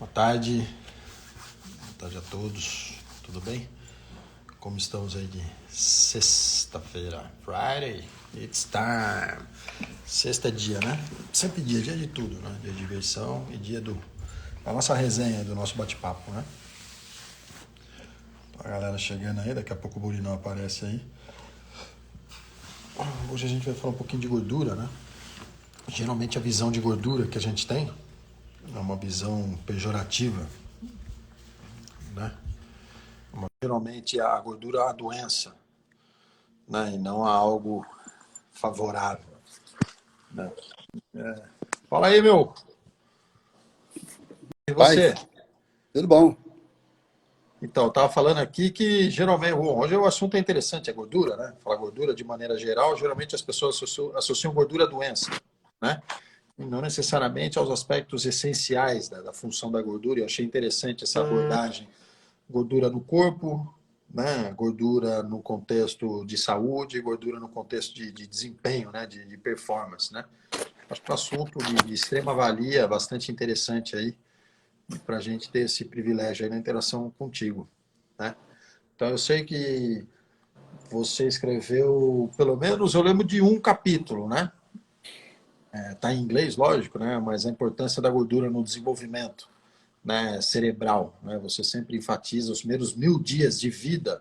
Boa tarde a todos, tudo bem? Como estamos aí de sexta-feira? Friday, it's time. Sexta é dia, né? Sempre dia de tudo, né? Dia de diversão e dia da nossa resenha, do nosso bate-papo, né? A galera chegando aí, daqui a pouco o Burinão aparece aí. Hoje a gente vai falar um pouquinho de gordura, né? Geralmente a visão de gordura que a gente tem é uma visão pejorativa, né? Geralmente a gordura é a doença, né? E não a algo favorável, né? Fala aí, meu. E Pai, você? tudo bom? Então, eu tava falando aqui que geralmente, bom, hoje o assunto é interessante, é gordura, né? Falar gordura de maneira geral, geralmente as pessoas associam gordura à doença, né? E não necessariamente aos aspectos essenciais da função da gordura. Eu achei interessante essa abordagem. Gordura no corpo, né? Gordura no contexto de saúde, gordura no contexto de desempenho, né? De performance, né? Acho que é um assunto de extrema valia, bastante interessante aí, para a gente ter esse privilégio aí na interação contigo, né? Então eu sei que você escreveu, pelo menos eu lembro de um capítulo, né? Tá em inglês, lógico, né? Mas a importância da gordura no desenvolvimento, né, cerebral, né? Você sempre enfatiza os primeiros 1000 dias de vida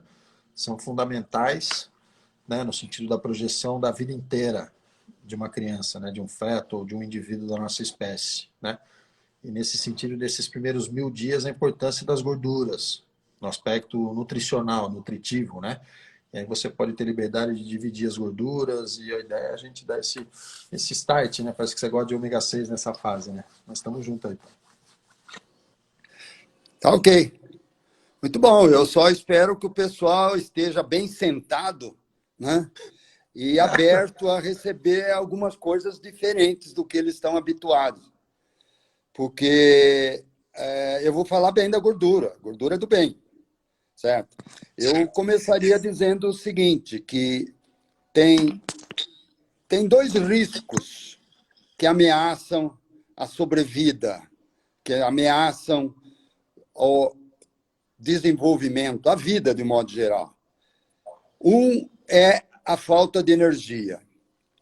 são fundamentais, né, no sentido da projeção da vida inteira de uma criança, né, de um feto ou de um indivíduo da nossa espécie, né? E nesse sentido desses primeiros 1000 dias, a importância das gorduras, no aspecto nutricional, nutritivo, né? E aí você pode ter liberdade de dividir as gorduras e a ideia é a gente dar esse start, né? Parece que você gosta de ômega 6 nessa fase, né? Nós estamos juntos aí. Tá ok. Muito bom. Eu só espero que o pessoal esteja bem sentado, né? E aberto a receber algumas coisas diferentes do que eles estão habituados. Porque eu vou falar bem da gordura. Gordura é do bem, certo? Eu começaria dizendo o seguinte, que tem, tem dois riscos que ameaçam a sobrevida, que ameaçam o desenvolvimento, a vida de modo geral. Um é a falta de energia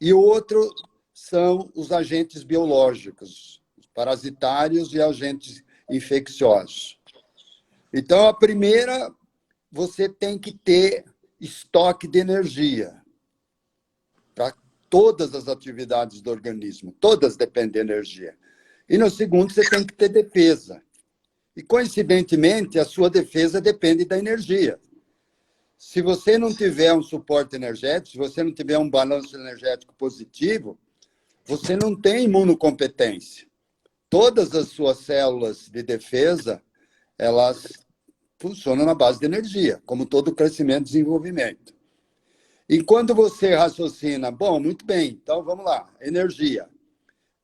e o outro são os agentes biológicos, os parasitários e agentes infecciosos. Então, a primeira, você tem que ter estoque de energia para todas as atividades do organismo, todas dependem de energia. E no segundo, você tem que ter defesa. E, coincidentemente, a sua defesa depende da energia. Se você não tiver um suporte energético, se você não tiver um balanço energético positivo, você não tem imunocompetência. Todas as suas células de defesa, elas funcionam na base de energia, como todo crescimento e desenvolvimento. E quando você raciocina, bom, muito bem, então vamos lá, energia.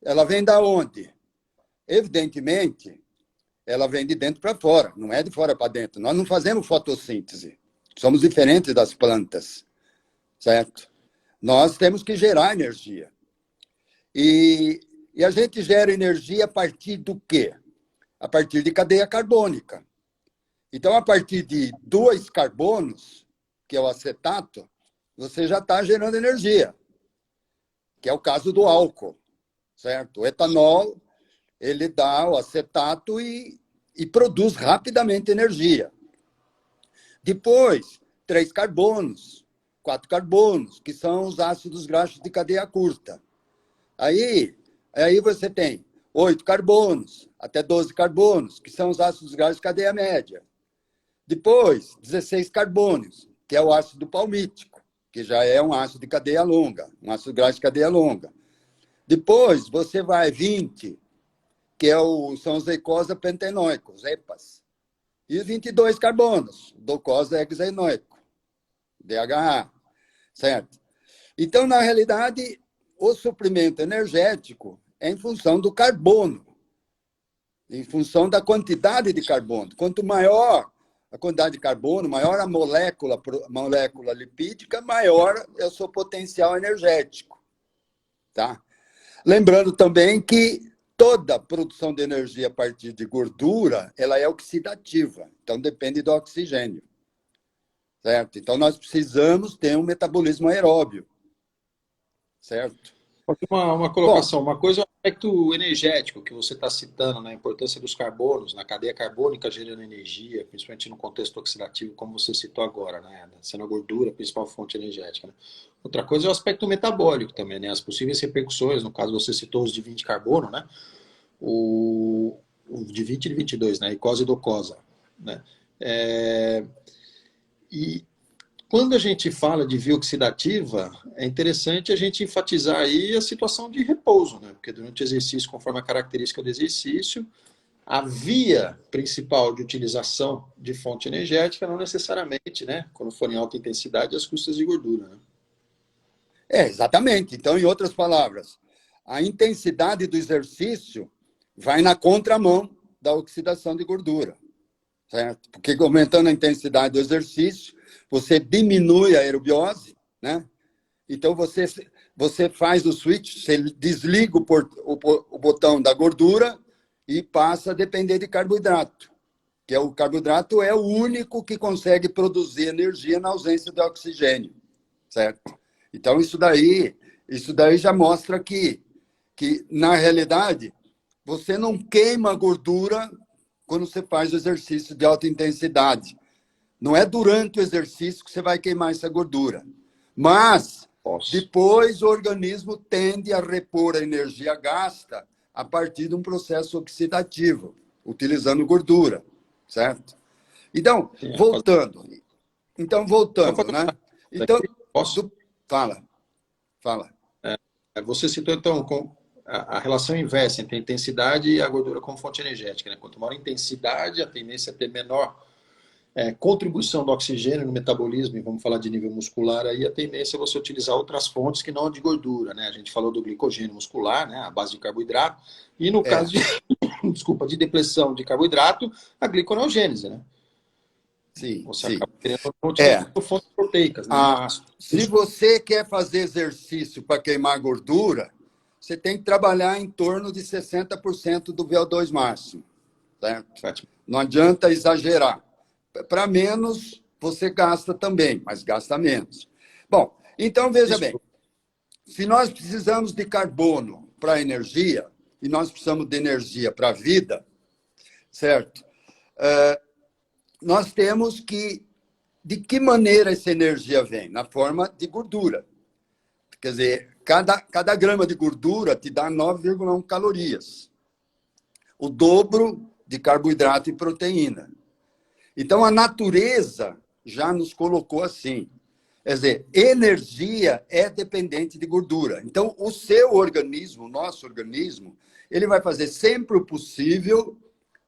Ela vem da onde? Evidentemente, ela vem de dentro para fora, não é de fora para dentro. Nós não fazemos fotossíntese. Somos diferentes das plantas, certo? Nós temos que gerar energia. E a gente gera energia a partir do quê? A partir de cadeia carbônica. Então, a partir de 2 carbonos, que é o acetato, você já está gerando energia, que é o caso do álcool, certo? O etanol, ele dá o acetato e produz rapidamente energia. Depois, 3 carbonos, 4 carbonos, que são os ácidos graxos de cadeia curta. Aí você tem 8 carbonos, até 12 carbonos, que são os ácidos graxos de cadeia média. Depois, 16 carbonos, que é o ácido palmítico, que já é um ácido de cadeia longa, um ácido graxo de cadeia longa. Depois, você vai 20, que são os eicosapentenoicos, EPAs. E 22 carbonos, docosa hexaenoico, DHA, certo? Então, na realidade, o suprimento energético é em função do carbono, em função da quantidade de carbono. Quanto maior a quantidade de carbono, maior a molécula lipídica, maior é o seu potencial energético, tá? Lembrando também que toda produção de energia a partir de gordura, ela é oxidativa, então depende do oxigênio, certo? Então nós precisamos ter um metabolismo aeróbio, certo? Uma Bom, colocação, uma coisa é o aspecto energético que você está citando, né? A importância dos carbonos na cadeia carbônica gerando energia, principalmente no contexto oxidativo, como você citou agora, né? Sendo a gordura a principal fonte energética, né? Outra coisa é o aspecto metabólico também, né? As possíveis repercussões, no caso você citou os de 20 carbono, né? O de 20 e de 22, né? Icose e docosa, né? E quando a gente fala de via oxidativa, é interessante a gente enfatizar aí a situação de repouso, né? Porque durante o exercício, conforme a característica do exercício, a via principal de utilização de fonte energética não necessariamente, né? Quando for em alta intensidade, as custas de gordura, né? exatamente. Então, em outras palavras, a intensidade do exercício vai na contramão da oxidação de gordura, certo? Porque aumentando a intensidade do exercício, você diminui a aerobiose, né? Então, você faz o switch, você desliga o botão da gordura e passa a depender de carboidrato, que o carboidrato é o único que consegue produzir energia na ausência de oxigênio, certo? Então, isso daí já mostra que, na realidade, você não queima gordura quando você faz o exercício de alta intensidade. Não é durante o exercício que você vai queimar essa gordura. Mas, Posso. depois, o organismo tende a repor a energia gasta a partir de um processo oxidativo, utilizando gordura, certo? Então, Sim, voltando. Então, só voltando, fazer né? uma Então, aqui, posso? fala, fala. Você citou, então, a relação inversa entre a intensidade e a gordura como fonte energética, né? Quanto maior a intensidade, a tendência é ter menor contribuição do oxigênio no metabolismo, e vamos falar de nível muscular, aí a tendência é você utilizar outras fontes que não a de gordura, né? A gente falou do glicogênio muscular, né? A base de carboidrato, e no É, caso de, desculpa, de depressão de carboidrato, a gliconeogênese, né? sim, Você sim. acaba querendo utilizar É, fontes proteicas, né? Mas, se você quer fazer exercício para queimar gordura, você tem que trabalhar em torno de 60% do VO2 máximo, certo? Não adianta exagerar. Para menos, você gasta também, mas gasta menos. Bom, então veja bem, isso, se nós precisamos de carbono para energia, e nós precisamos de energia para a vida, certo? Nós temos que. De que maneira essa energia vem? Na forma de gordura. Quer dizer, cada grama de gordura te dá 9,1 calorias. O dobro de carboidrato e proteína. Então, a natureza já nos colocou assim. Quer dizer, energia é dependente de gordura. Então, o seu organismo, o nosso organismo, ele vai fazer sempre o possível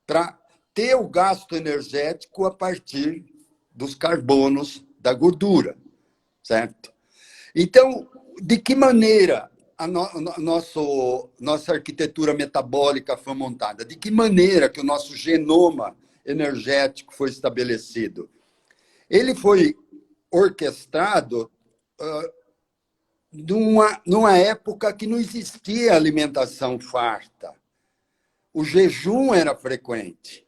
para ter o gasto energético a partir dos carbonos da gordura, certo? Então, de que maneira nossa arquitetura metabólica foi montada? De que maneira que o nosso genoma energético foi estabelecido? Ele foi orquestrado numa época que não existia alimentação farta. O jejum era frequente,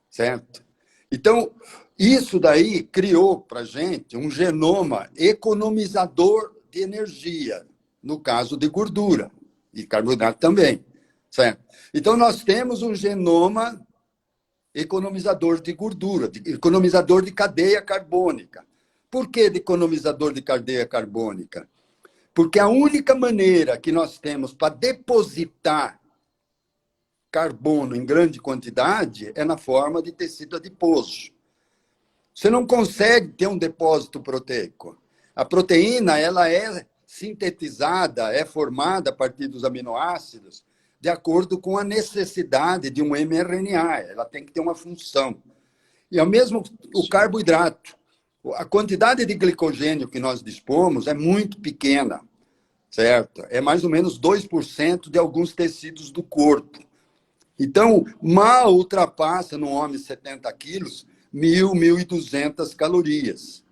certo? Então, isso daí criou para a gente um genoma economizador de energia, no caso de gordura, e carboidrato também, certo? Então, nós temos um genoma economizador de gordura, economizador de cadeia carbônica. Por que de economizador de cadeia carbônica? Porque a única maneira que nós temos para depositar carbono em grande quantidade é na forma de tecido adiposo. Você não consegue ter um depósito proteico. A proteína, ela é sintetizada, é formada a partir dos aminoácidos de acordo com a necessidade de um mRNA. Ela tem que ter uma função. E ao mesmo o carboidrato. A quantidade de glicogênio que nós dispomos é muito pequena, certo? É mais ou menos 2% de alguns tecidos do corpo. Então, mal ultrapassa no homem 70 quilos 1.200 calorias.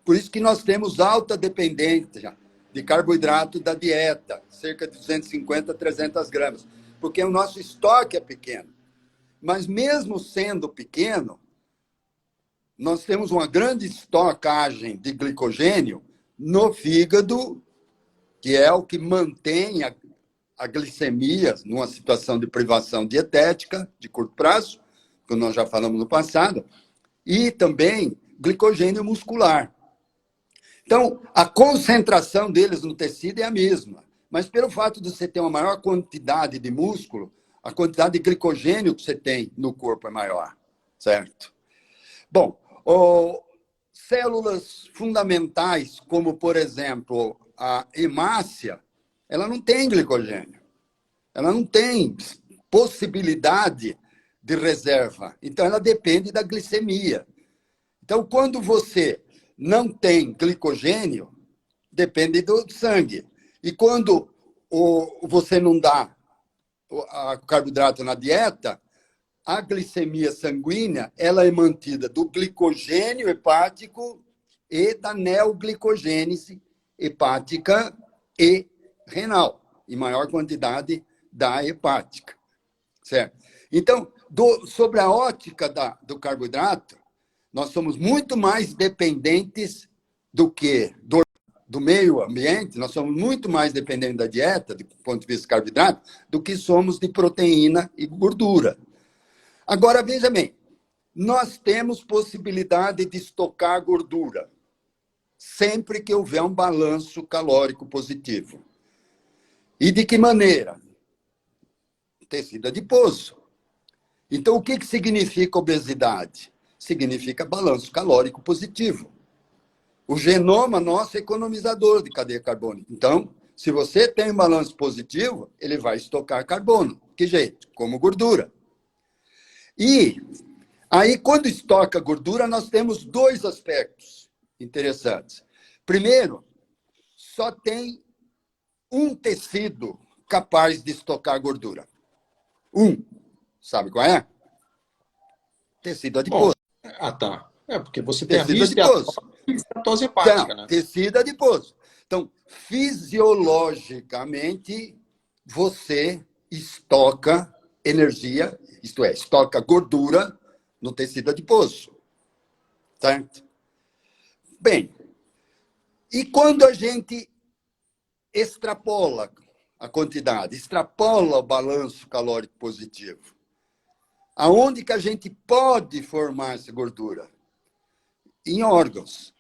Por isso que nós temos alta dependência de carboidrato da dieta, cerca de 250 a 300 gramas. porque o nosso estoque é pequeno. Mas mesmo sendo pequeno, nós temos uma grande estocagem de glicogênio no fígado, que é o que mantém a glicemia numa situação de privação dietética de curto prazo, que nós já falamos no passado, e também glicogênio muscular. Então, a concentração deles no tecido é a mesma, mas pelo fato de você ter uma maior quantidade de músculo, a quantidade de glicogênio que você tem no corpo é maior, certo? Bom, células fundamentais, como, por exemplo, a hemácia, ela não tem glicogênio. Ela não tem possibilidade de reserva. Então, ela depende da glicemia. Então, quando você não tem glicogênio, depende do sangue. E quando você não dá o carboidrato na dieta, a glicemia sanguínea ela é mantida do glicogênio hepático e da neoglicogênese hepática e renal, em maior quantidade da hepática, certo? Então, sobre a ótica do carboidrato, nós somos muito mais dependentes do que do meio ambiente, nós somos muito mais dependentes da dieta, do ponto de vista do carboidrato, do que somos de proteína e gordura. Agora, veja bem, nós temos possibilidade de estocar gordura, sempre que houver um balanço calórico positivo. E de que maneira? Tecido adiposo. Então, o que significa obesidade? Significa balanço calórico positivo. O genoma nosso é economizador de cadeia carbônica. Então, se você tem um balanço positivo, ele vai estocar carbono. Que jeito? Como gordura. E aí, quando estoca gordura, nós temos dois aspectos interessantes. Primeiro, só tem um tecido capaz de estocar gordura. Sabe qual é? Tecido adiposo. Bom, tá. Porque você tem tecido a adiposo. esteatose hepática, então, né? Tecido adiposo. Então, fisiologicamente, você estoca energia, isto é, estoca gordura no tecido adiposo. Certo? Bem, e quando a gente extrapola a quantidade, extrapola o balanço calórico positivo, aonde que a gente pode formar essa gordura? Em órgãos.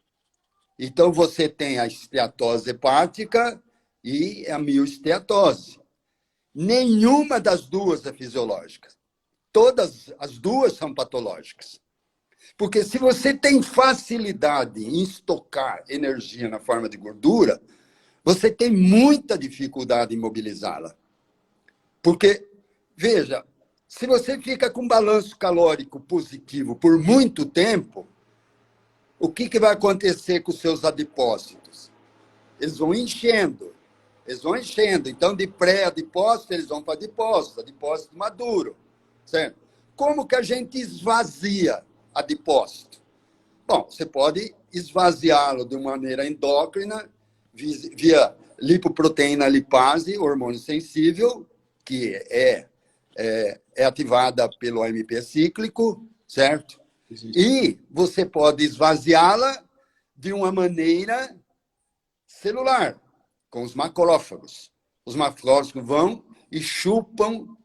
Então, você tem a esteatose hepática e a mioesteatose. Nenhuma das duas é fisiológica. Todas as duas são patológicas. Porque se você tem facilidade em estocar energia na forma de gordura, você tem muita dificuldade em mobilizá-la. Porque, veja, se você fica com balanço calórico positivo por muito tempo, o que vai acontecer com os seus adipócitos? Eles vão enchendo. Então, de pré-adipócito, eles vão para adipócito maduro. Certo? Como que a gente esvazia adipócito? Bom, você pode esvaziá-lo de maneira endócrina, via lipoproteína lipase, hormônio sensível, que é ativada pelo AMP cíclico, certo? E você pode esvaziá-la de uma maneira celular, com os macrófagos. Os macrófagos vão e chupam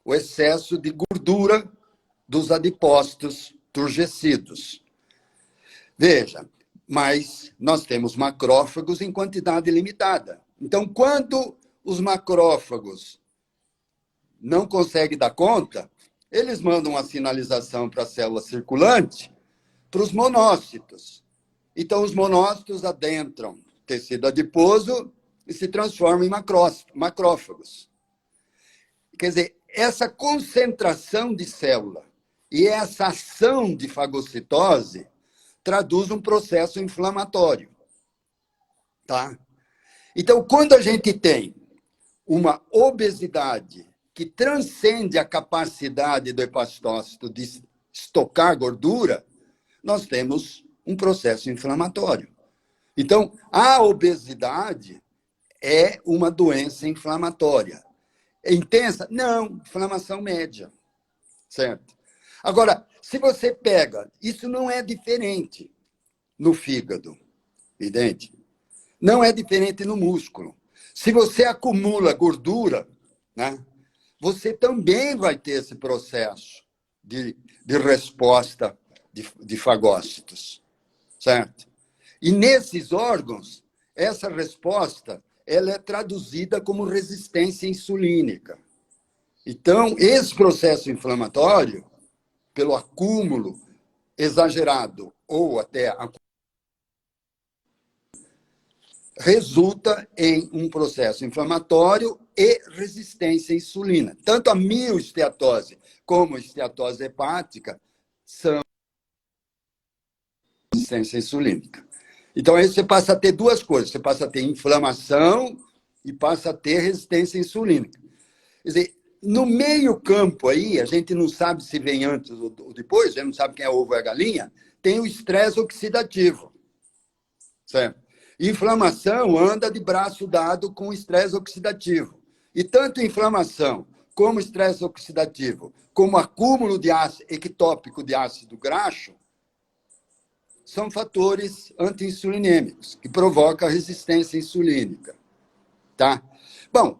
o excesso de gordura dos adipócitos turgecidos. Veja, mas nós temos macrófagos em quantidade limitada. Então, quando os macrófagos não conseguem dar conta, eles mandam uma sinalização para a célula circulante, para os monócitos. Então, os monócitos adentram tecido adiposo e se transformam em macrófagos. Quer dizer, essa concentração de célula e essa ação de fagocitose traduz um processo inflamatório. Tá? Então, quando a gente tem uma obesidade que transcende a capacidade do hepatotócito de estocar gordura, nós temos um processo inflamatório. Então, a obesidade é uma doença inflamatória. intensa? Não, inflamação média, certo? Agora, se você pega, isso não é diferente no fígado, entende? Não é diferente no músculo. Se você acumula gordura, né, você também vai ter esse processo de resposta de fagócitos, certo? E nesses órgãos, essa resposta ela é traduzida como resistência insulínica. Então, esse processo inflamatório, pelo acúmulo exagerado ou até resulta em um processo inflamatório e resistência à insulina. Tanto a mioesteatose como a esteatose hepática são resistência insulínica. Então, aí você passa a ter duas coisas. Você passa a ter inflamação e passa a ter resistência insulínica. Quer dizer, no meio campo aí, a gente não sabe se vem antes ou depois, a gente não sabe quem é o ovo ou a galinha, tem o estresse oxidativo. Certo? Inflamação anda de braço dado com estresse oxidativo. E tanto inflamação como estresse oxidativo, como acúmulo de ácido ectópico de ácido graxo, são fatores anti-insulinêmicos, que provocam a resistência insulínica. Tá? Bom,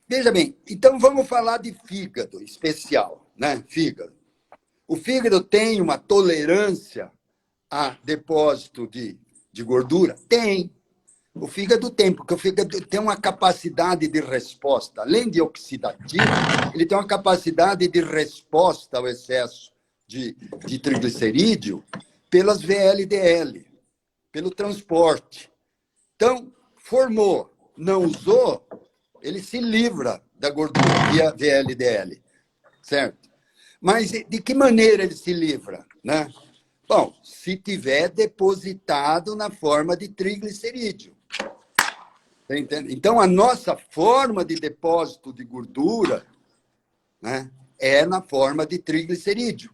veja bem, então vamos falar de fígado especial, né? Fígado. O fígado tem uma tolerância a depósito de gordura? Tem. O fígado tem, porque o fígado tem uma capacidade de resposta, além de oxidativa, ele tem uma capacidade de resposta ao excesso de triglicerídeo pelas VLDL, pelo transporte. Então, formou, não usou, ele se livra da gordura via VLDL, certo? Mas de que maneira ele se livra, né? Bom, se tiver depositado na forma de triglicerídeo. Então, a nossa forma de depósito de gordura, né, é na forma de triglicerídeo.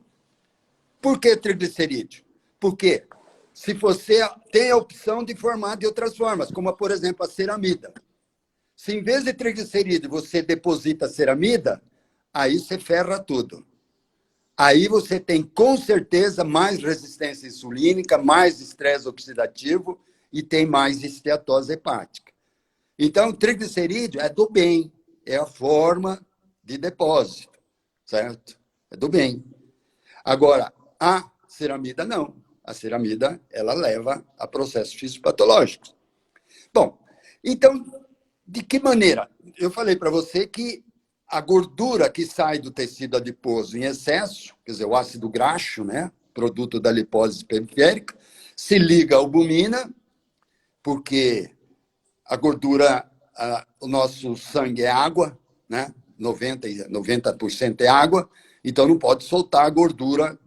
Por que triglicerídeo? Porque se você tem a opção de formar de outras formas, como, por exemplo, a ceramida. Se em vez de triglicerídeo você deposita ceramida, aí você ferra tudo. Aí você tem, com certeza, mais resistência insulínica, mais estresse oxidativo e tem mais esteatose hepática. Então, o triglicerídeo é do bem, é a forma de depósito, certo? É do bem. Agora, a ceramida não. A ceramida, ela leva a processos fisiopatológicos. Bom, então, de que maneira? Eu falei para você que a gordura que sai do tecido adiposo em excesso, quer dizer, o ácido graxo, né, produto da lipólise periférica, se liga à albumina, porque a gordura, o nosso sangue é água, né? 90% é água, então não pode soltar a gordura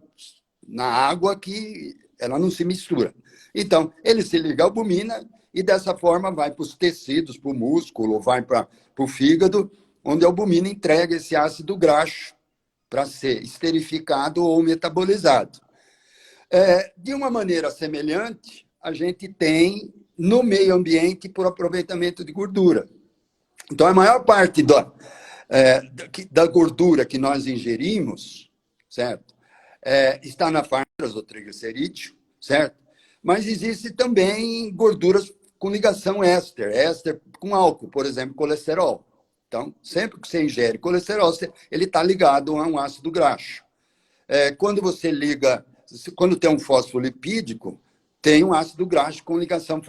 na água que ela não se mistura. Então, ele se liga à albumina e dessa forma vai para os tecidos, para o músculo, vai para o fígado, onde a albumina entrega esse ácido graxo para ser esterificado ou metabolizado. De uma maneira semelhante, a gente tem no meio ambiente por aproveitamento de gordura. Então, a maior parte da gordura que nós ingerimos, certo? Está na farmácia, o triglicerídeo, certo? Mas existe também gorduras com ligação éster com álcool, por exemplo, colesterol. Então, sempre que você ingere colesterol, ele está ligado a um ácido graxo. Quando tem um fosfolipídico, tem um ácido graxo com ligação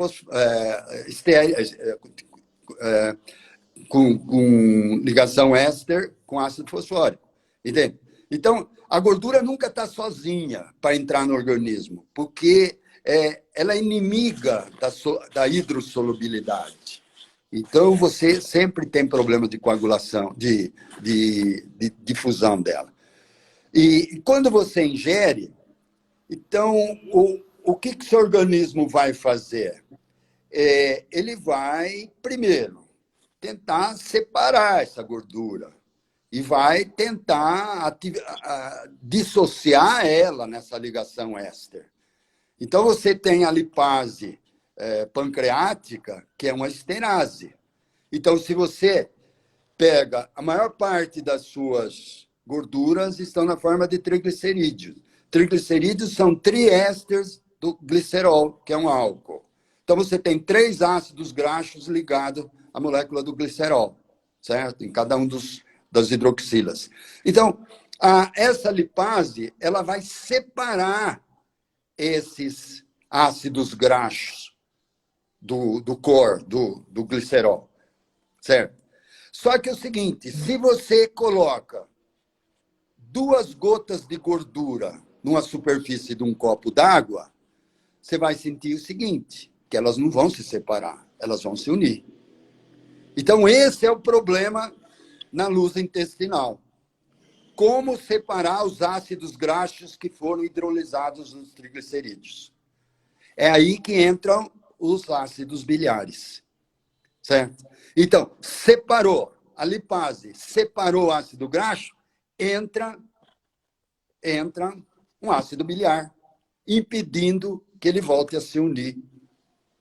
com ligação éster com ácido fosfórico. Entende? Então, a gordura nunca está sozinha para entrar no organismo, porque ela é inimiga da hidrossolubilidade. Então, você sempre tem problema de coagulação, de difusão dela. E quando você ingere, então, o que seu organismo vai fazer? Ele vai, primeiro, tentar separar essa gordura e vai tentar dissociar ela nessa ligação éster. Então, você tem a lipase pancreática, que é uma esterase. Então, se você pega a maior parte das suas gorduras estão na forma de triglicerídeos. Triglicerídeos são triésteres do glicerol, que é um álcool. Então, você tem 3 ácidos graxos ligados à molécula do glicerol, certo? Em cada um das hidroxilas. Então, essa lipase, ela vai separar esses ácidos graxos do core, do glicerol, certo? Só que é o seguinte, se você coloca 2 gotas de gordura numa superfície de um copo d'água, você vai sentir o seguinte, que elas não vão se separar, elas vão se unir. Então, esse é o problema na luz intestinal. Como separar os ácidos graxos que foram hidrolisados nos triglicerídeos? É aí que entram os ácidos biliares, certo? Então, separou a lipase, separou o ácido graxo, entra um ácido biliar, impedindo que ele volte a se unir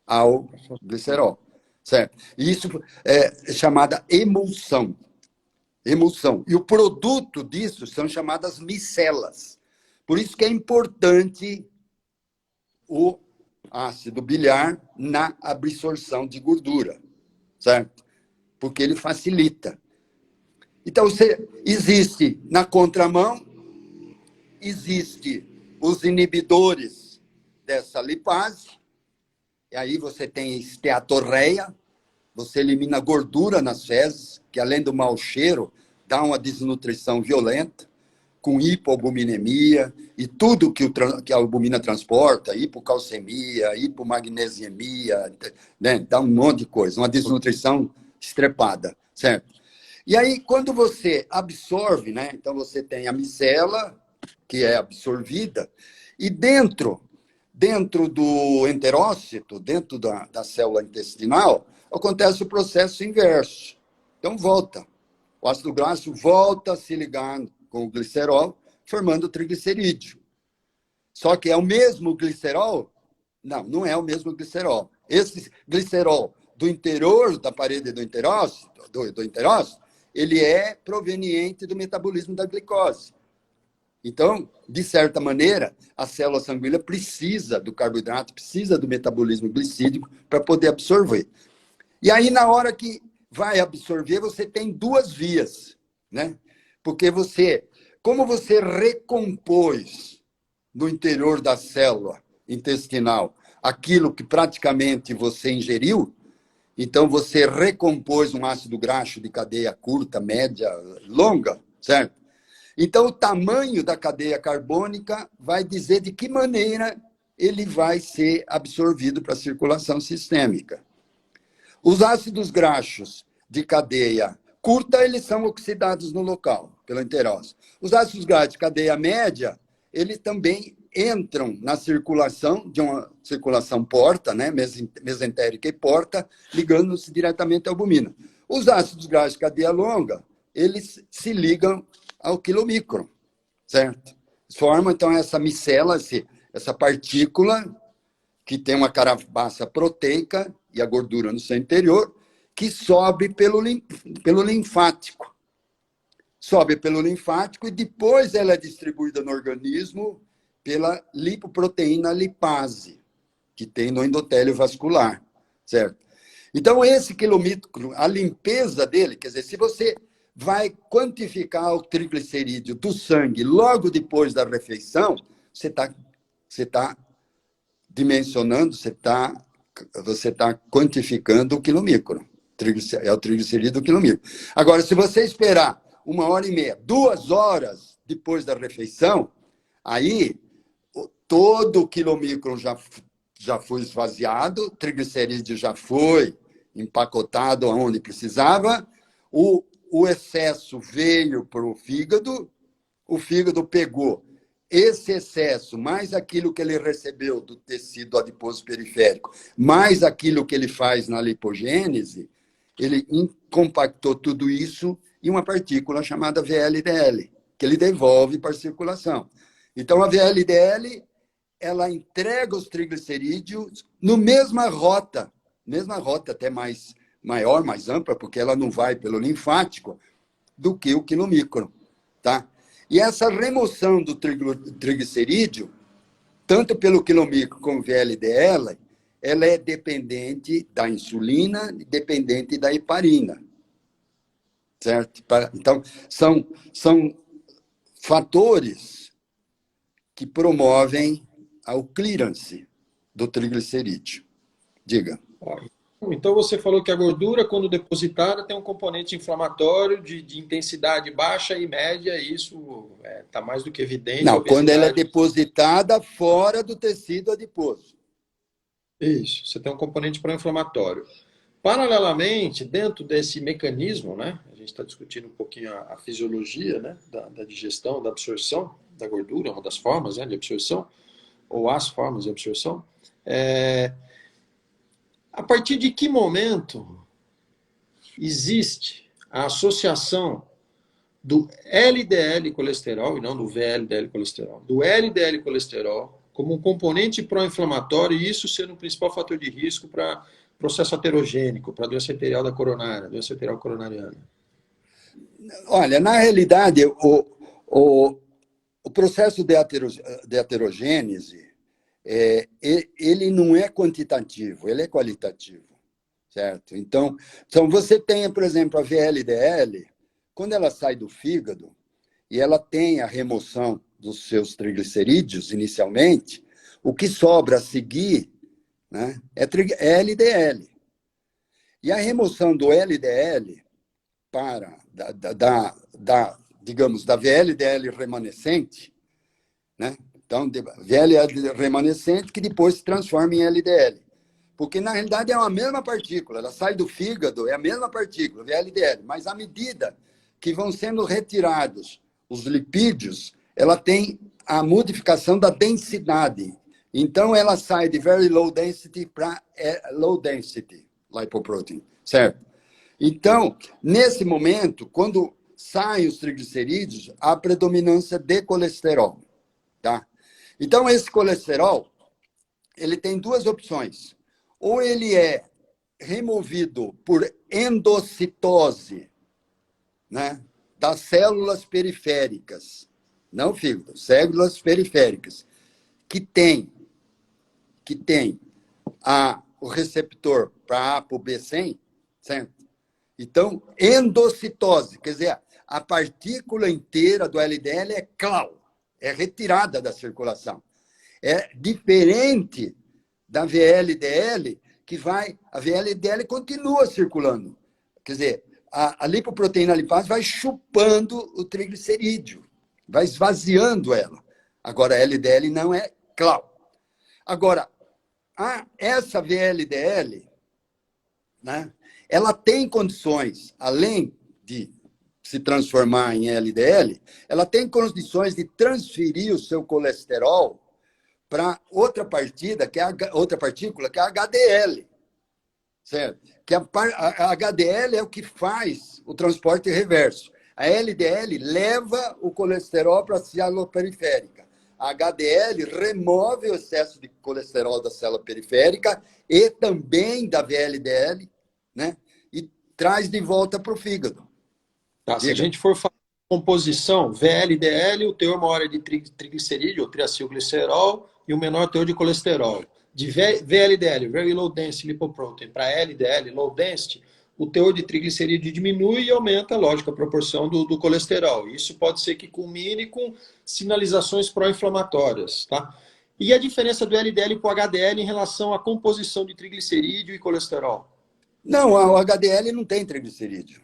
ao glicerol, certo? Isso é chamada emulsão. Emulsão. E o produto disso são chamadas micelas. Por isso que é importante o ácido biliar na absorção de gordura, certo? Porque ele facilita. Então, existe na contramão, existe os inibidores dessa lipase, e aí você tem esteatorreia, você elimina gordura nas fezes, que além do mau cheiro, dá uma desnutrição violenta, com hipoalbuminemia e tudo que a albumina transporta, hipocalcemia, hipomagnesiemia, né? Dá um monte de coisa, uma desnutrição estrepada, certo? E aí, quando você absorve, né? Então você tem a micela, que é absorvida, e dentro do enterócito, dentro da célula intestinal, acontece o processo inverso. Então, volta. O ácido graxo volta a se ligar com o glicerol, formando o triglicerídeo. Só que é o mesmo glicerol? Não, não é o mesmo glicerol. Esse glicerol do interior da parede do enterócito, ele é proveniente do metabolismo da glicose. Então, de certa maneira, a célula sanguínea precisa do carboidrato, precisa do metabolismo glicídico para poder absorver. E aí, na hora que vai absorver, você tem 2 vias, né? Porque como você recompôs no interior da célula intestinal aquilo que praticamente você ingeriu, então você recompôs um ácido graxo de cadeia curta, média, longa, certo? Então, o tamanho da cadeia carbônica vai dizer de que maneira ele vai ser absorvido para a circulação sistêmica. Os ácidos graxos de cadeia curta, eles são oxidados no local, pelo enterócito. Os ácidos graxos de cadeia média, eles também entram na circulação, de uma circulação porta, né, mesentérica e porta, ligando-se diretamente à albumina. Os ácidos graxos de cadeia longa, eles se ligam ao quilomicron, certo? Formam, então, essa micela, essa partícula que tem uma carapaça proteica e a gordura no seu interior, que sobe pelo linfático. Sobe pelo linfático e depois ela é distribuída no organismo pela lipoproteína lipase, que tem no endotélio vascular, certo? Então, esse quilomicron, a limpeza dele, quer dizer, se você vai quantificar o triglicerídeo do sangue logo depois da refeição, você tá dimensionando, você tá quantificando o quilomicron. É o triglicerídeo do quilomicron. Agora, se você esperar 1h30, 2 horas depois da refeição, aí todo o quilomicron já foi esvaziado, o triglicerídeo já foi empacotado onde precisava, o excesso veio para o fígado pegou esse excesso, mais aquilo que ele recebeu do tecido adiposo periférico, mais aquilo que ele faz na lipogênese, ele compactou tudo isso em uma partícula chamada VLDL, que ele devolve para a circulação. Então, a VLDL, ela entrega os triglicerídeos no mesma rota até mais maior, mais ampla, porque ela não vai pelo linfático, do que o quilomicron, tá? E essa remoção do triglicerídeo, tanto pelo quilomicron como VLDL, ela é dependente da insulina, dependente da heparina, certo? Então, são fatores que promovem o clearance do triglicerídeo. Diga. Então, você falou que a gordura, quando depositada, tem um componente inflamatório de intensidade baixa e média, e isso está mais do que evidente. Não, quando ela é depositada fora do tecido adiposo. Isso, você tem um componente pró-inflamatório. Paralelamente, dentro desse mecanismo, né, a gente está discutindo um pouquinho a fisiologia, né, da digestão, da absorção da gordura, uma das formas, né, de absorção, ou as formas de absorção. A partir de que momento existe a associação do LDL colesterol, e não do VLDL colesterol, do LDL colesterol como um componente pró-inflamatório, e isso sendo o principal fator de risco para processo aterogênico, para doença arterial da coronária, doença arterial coronariana? Olha, na realidade, o processo de aterogênese, ele não é quantitativo, ele é qualitativo, certo? Então você tem, por exemplo, a VLDL, quando ela sai do fígado e ela tem a remoção dos seus triglicerídeos inicialmente, o que sobra a seguir, né, é LDL. E a remoção do LDL para digamos, da VLDL remanescente, né? Então, VLDL remanescente que depois se transforma em LDL. Porque, na realidade, é a mesma partícula. Ela sai do fígado, é a mesma partícula, VLDL. Mas, à medida que vão sendo retirados os lipídios, ela tem a modificação da densidade. Então, ela sai de very low density para low density lipoprotein, certo? Então, nesse momento, quando saem os triglicerídeos, há predominância de colesterol, tá? Então, esse colesterol, ele tem duas opções. Ou ele é removido por endocitose, né, das células periféricas, não fígado, células periféricas, que tem o receptor para ApoB100, certo? Então, endocitose, quer dizer, a partícula inteira do LDL é clau, é retirada da circulação. É diferente da VLDL, a VLDL continua circulando. Quer dizer, a lipoproteína lipase vai chupando o triglicerídeo, vai esvaziando ela. Agora, a LDL não é clau. Agora, essa VLDL, né, ela tem condições, além de se transformar em LDL, ela tem condições de transferir o seu colesterol para outra partícula, que é a HDL, certo? Que a HDL é o que faz o transporte reverso. A LDL leva o colesterol para a célula periférica. A HDL remove o excesso de colesterol da célula periférica e também da VLDL, né? E traz de volta para o fígado. Tá, se a gente for falar de composição, VLDL, o teor maior é de triglicerídeo, ou triacilglicerol, e o menor teor de colesterol. De VLDL, Very Low Density Lipoprotein, para LDL, Low Density, o teor de triglicerídeo diminui e aumenta, lógico, a proporção do colesterol. Isso pode ser que culmine com sinalizações pró-inflamatórias, tá? E a diferença do LDL para o HDL em relação à composição de triglicerídeo e colesterol? Não, o HDL não tem triglicerídeo.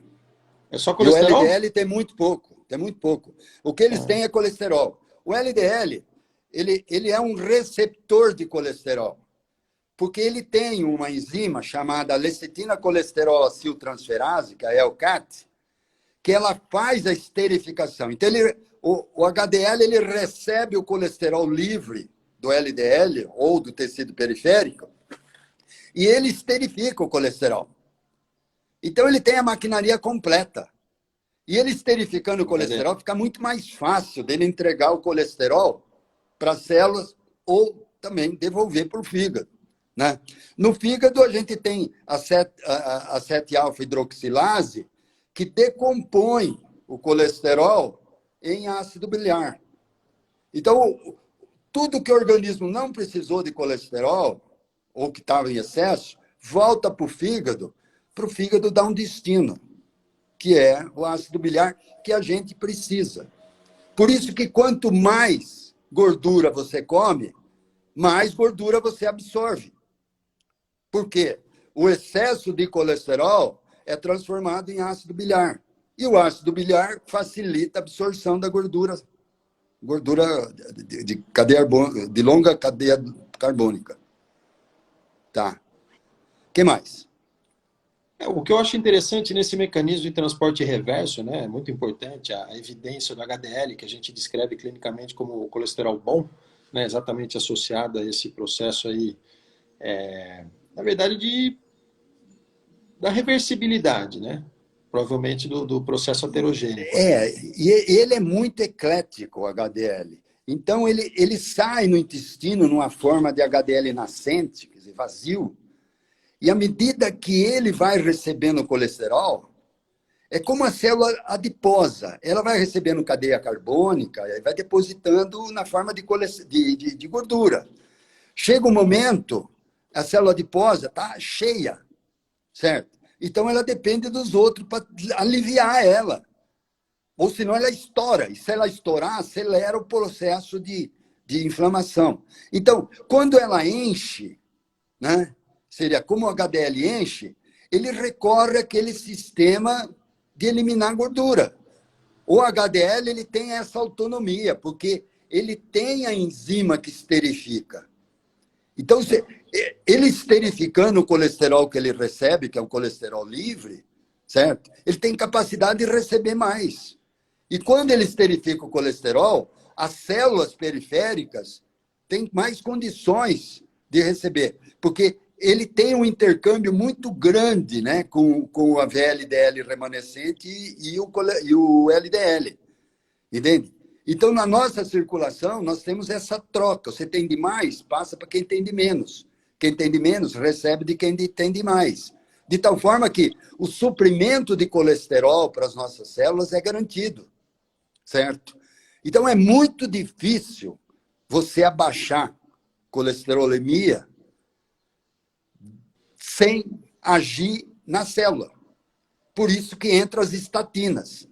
É só colesterol? E o LDL tem muito pouco, tem muito pouco. O que eles têm é colesterol. O LDL, ele é um receptor de colesterol, porque ele tem uma enzima chamada lecitina colesterol aciltransferase, que é a LCAT, que ela faz a esterificação. Então, o HDL ele recebe o colesterol livre do LDL ou do tecido periférico e ele esterifica o colesterol. Então, ele tem a maquinaria completa. E ele esterificando o colesterol, fica muito mais fácil dele entregar o colesterol para as células ou também devolver para o fígado, né? No fígado, a gente tem a 7-alfa-hidroxilase, que decompõe o colesterol em ácido biliar. Então, tudo que o organismo não precisou de colesterol, ou que estava em excesso, volta para o fígado dar um destino, que é o ácido biliar que a gente precisa. Por isso que quanto mais gordura você come, mais gordura você absorve. Por quê? O excesso de colesterol é transformado em ácido biliar. E o ácido biliar facilita a absorção da gordura de longa cadeia carbônica. Tá. O que mais? O que eu acho interessante nesse mecanismo de transporte reverso, né, é muito importante a evidência do HDL, que a gente descreve clinicamente como o colesterol bom, né, exatamente associado a esse processo aí, na verdade, da reversibilidade, né? Provavelmente do processo aterogênico. E ele é muito eclético, o HDL. Então, ele sai no intestino numa forma de HDL nascente, quer dizer, vazio, e à medida que ele vai recebendo colesterol, é como a célula adiposa. Ela vai recebendo cadeia carbônica e vai depositando na forma de gordura. Chega um momento, a célula adiposa está cheia, certo? Então, ela depende dos outros para aliviar ela. Ou senão ela estoura. E se ela estourar, acelera o processo de inflamação. Então, quando ela enche, né? Seria como o HDL enche, ele recorre àquele sistema de eliminar gordura. O HDL ele tem essa autonomia, porque ele tem a enzima que esterifica. Então, ele esterificando o colesterol que ele recebe, que é um colesterol livre, certo? Ele tem capacidade de receber mais. E quando ele esterifica o colesterol, as células periféricas têm mais condições de receber, porque ele tem um intercâmbio muito grande, né, com a VLDL remanescente e o LDL, entende? Então, na nossa circulação, nós temos essa troca. Você tem de mais, passa para quem tem de menos. Quem tem de menos, recebe de quem tem de mais. De tal forma que o suprimento de colesterol para as nossas células é garantido, certo? Então, é muito difícil você abaixar colesterolemia sem agir na célula. Por isso que entram as estatinas.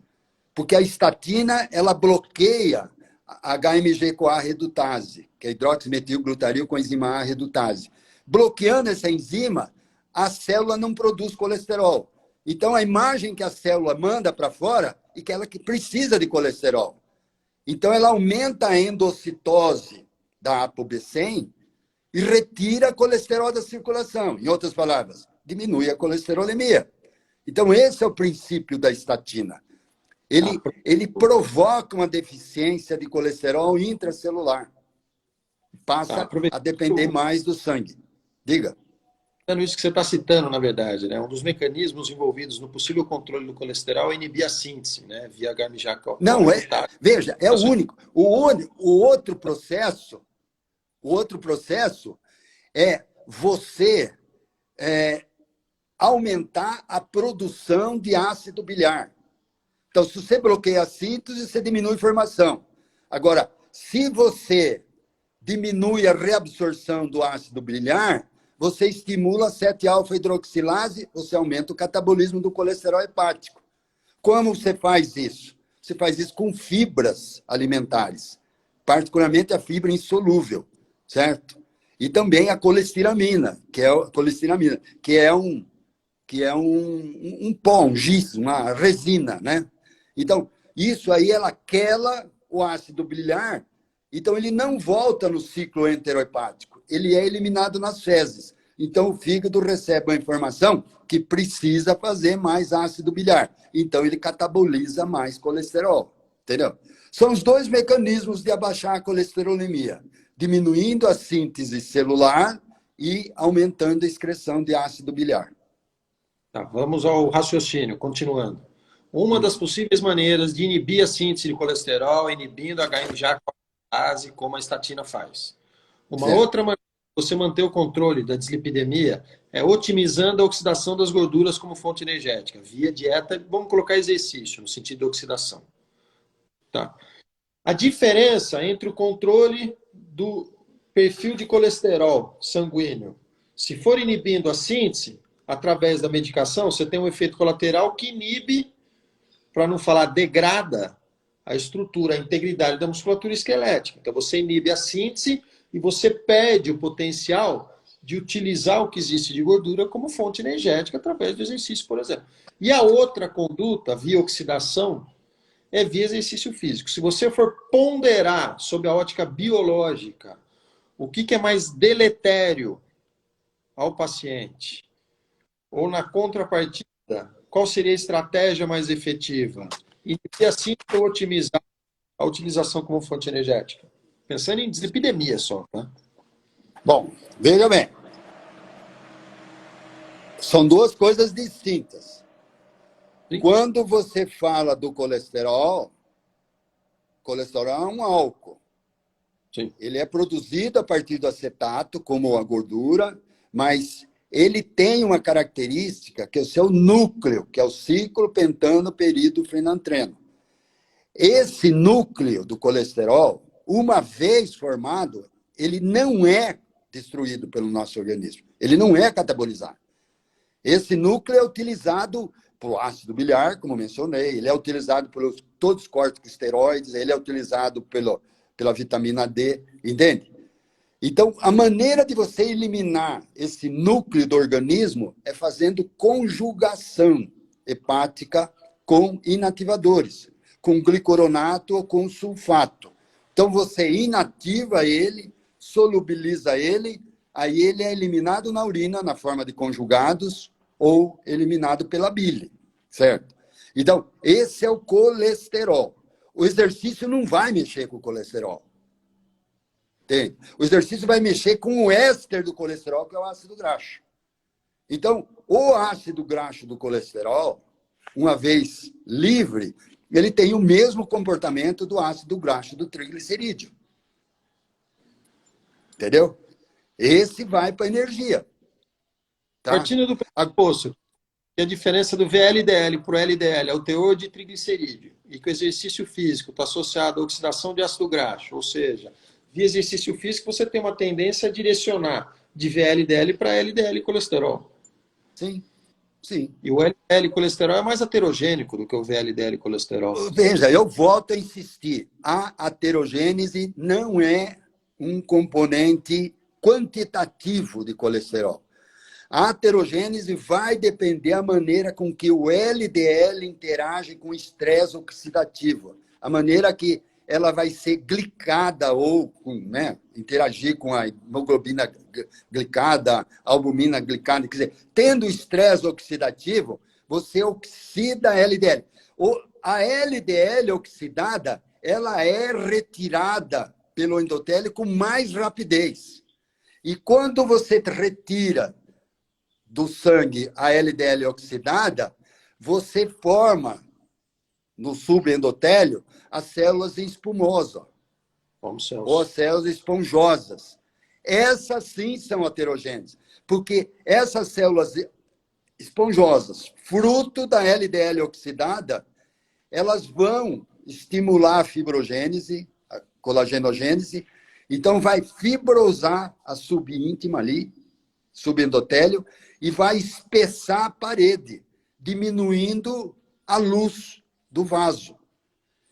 Porque a estatina, ela bloqueia a HMG-CoA redutase, que é hidroximetilglutaril com enzima A redutase. Bloqueando essa enzima, a célula não produz colesterol. Então, a imagem que a célula manda para fora é que ela que precisa de colesterol. Então, ela aumenta a endocitose da ApoB100 e retira colesterol da circulação. Em outras palavras, diminui a colesterolemia. Então, esse é o princípio da estatina. Ele provoca uma deficiência de colesterol intracelular. Passa a depender mais do sangue. Diga. Isso que você está citando, na verdade, né? Um dos mecanismos envolvidos no possível controle do colesterol é inibir a síntese, né? Via HMG-CoA. Não, veja, é o único. O outro processo é você aumentar a produção de ácido biliar. Então, se você bloqueia a síntese, você diminui a formação. Agora, se você diminui a reabsorção do ácido biliar, você estimula a 7-alfa-hidroxilase, você aumenta o catabolismo do colesterol hepático. Como você faz isso? Você faz isso com fibras alimentares, particularmente a fibra insolúvel, certo? E também a colestiramina, que é um pó, um giz, uma resina, né? Então, isso aí, ela quela o ácido biliar, então ele não volta no ciclo enterohepático, ele é eliminado nas fezes. Então, o fígado recebe a informação que precisa fazer mais ácido biliar. Então, ele cataboliza mais colesterol, entendeu? São os dois mecanismos de abaixar a colesterolemia, diminuindo a síntese celular e aumentando a excreção de ácido biliar. Tá, vamos ao raciocínio, continuando. Uma das possíveis maneiras de inibir a síntese de colesterol é inibindo a HMG-CoA, como a estatina faz. Uma outra maneira você manter o controle da dislipidemia é otimizando a oxidação das gorduras como fonte energética, via dieta, vamos colocar exercício, no sentido de oxidação. Tá? A diferença entre o controle do perfil de colesterol sanguíneo, se for inibindo a síntese, através da medicação, você tem um efeito colateral que inibe, para não falar degrada, a estrutura, a integridade da musculatura esquelética. Então, você inibe a síntese e você perde o potencial de utilizar o que existe de gordura como fonte energética através do exercício, por exemplo. E a outra conduta, via oxidação, é via exercício físico. Se você for ponderar sob a ótica biológica o que é mais deletério ao paciente, ou na contrapartida, qual seria a estratégia mais efetiva? E assim otimizar a utilização como fonte energética. Pensando em dislipidemia só, tá? Bom, veja bem. São duas coisas distintas. Sim. Quando você fala do colesterol é um álcool. Sim. Ele é produzido a partir do acetato, como a gordura, mas ele tem uma característica que é o seu núcleo, que é o ciclo pentano-perido-fenantreno. Esse núcleo do colesterol, uma vez formado, ele não é destruído pelo nosso organismo. Ele não é catabolizado. Esse núcleo é utilizado pelo ácido biliar, como mencionei, ele é utilizado por todos os corticosteroides, ele é utilizado pela vitamina D, entende? Então, a maneira de você eliminar esse núcleo do organismo é fazendo conjugação hepática com inativadores, com glicoronato ou com sulfato. Então, você inativa ele, solubiliza ele, aí ele é eliminado na urina, na forma de conjugados, ou eliminado pela bile, certo? Então, esse é o colesterol. O exercício não vai mexer com o colesterol. Entende? O exercício vai mexer com o éster do colesterol, que é o ácido graxo. Então, o ácido graxo do colesterol, uma vez livre, ele tem o mesmo comportamento do ácido graxo do triglicerídeo. Entendeu? Esse vai para a energia. Tá? Partindo do pressuposto que a diferença do VLDL para o LDL é o teor de triglicerídeo e que o exercício físico está associado à oxidação de ácido graxo, ou seja, via exercício físico você tem uma tendência a direcionar de VLDL para LDL colesterol. Sim, sim. E o LDL colesterol é mais aterogênico do que o VLDL colesterol. Veja, eu volto a insistir. A aterogênese não é um componente quantitativo de colesterol. A aterogênese vai depender da maneira com que o LDL interage com o estresse oxidativo, a maneira que ela vai ser glicada ou interagir com a hemoglobina glicada, a albumina glicada. Quer dizer, tendo estresse oxidativo, você oxida a LDL. A LDL oxidada, ela é retirada pelo endotélio com mais rapidez. E quando você retira do sangue a LDL oxidada, você forma no subendotélio as células espumosas, ou as células esponjosas. Essas sim são aterogêneas, porque essas células esponjosas, fruto da LDL oxidada, elas vão estimular a fibrogênese, a colagenogênese, então vai fibrosar a subíntima ali, subendotélio, e vai espessar a parede, diminuindo a luz do vaso.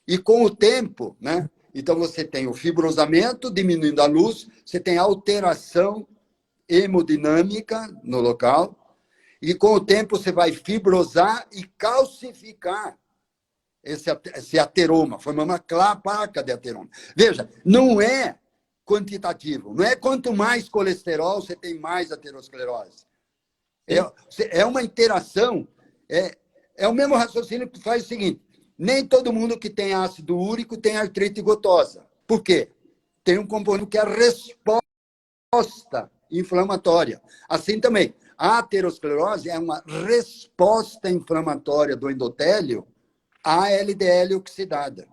E com o tempo, né? Então você tem o fibrosamento, diminuindo a luz, você tem alteração hemodinâmica no local, e com o tempo você vai fibrosar e calcificar esse ateroma, formando uma placa de ateroma. Veja, não é quantitativo, não é quanto mais colesterol você tem mais aterosclerose. É uma interação, é o mesmo raciocínio que faz o seguinte: nem todo mundo que tem ácido úrico tem artrite gotosa. Por quê? Tem um componente que é a resposta inflamatória. Assim também, a aterosclerose é uma resposta inflamatória do endotélio à LDL oxidada.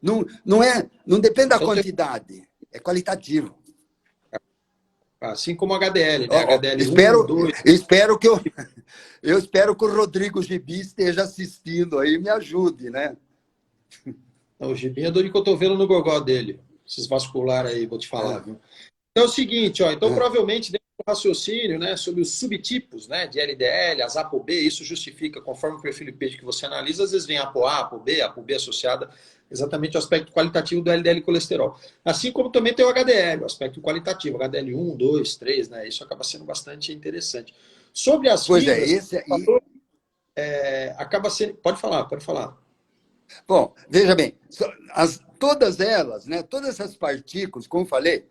Não depende da quantidade, é qualitativo. Assim como HDL, né? Ó, ó, HDL1, 2. espero que eu espero que o Rodrigo Gibi esteja assistindo aí e me ajude, né? O Gibinha é dor de cotovelo no gogó dele. Esses vasculares aí, vou te falar, É, viu? Então é o seguinte, ó, então é. provavelmente dentro do raciocínio, né, sobre os subtipos, né, de LDL, as ApoB, isso justifica, conforme o perfil lipídico que você analisa, às vezes vem ApoA, ApoB associada exatamente ao aspecto qualitativo do LDL colesterol. Assim como também tem o HDL, o aspecto qualitativo, HDL 1, 2, 3, né, isso acaba sendo bastante interessante. Sobre as Pois é, fibras, esse aí. acaba sendo... Pode falar, pode falar. Bom, veja bem, todas elas, né, todas essas partículas, como eu falei,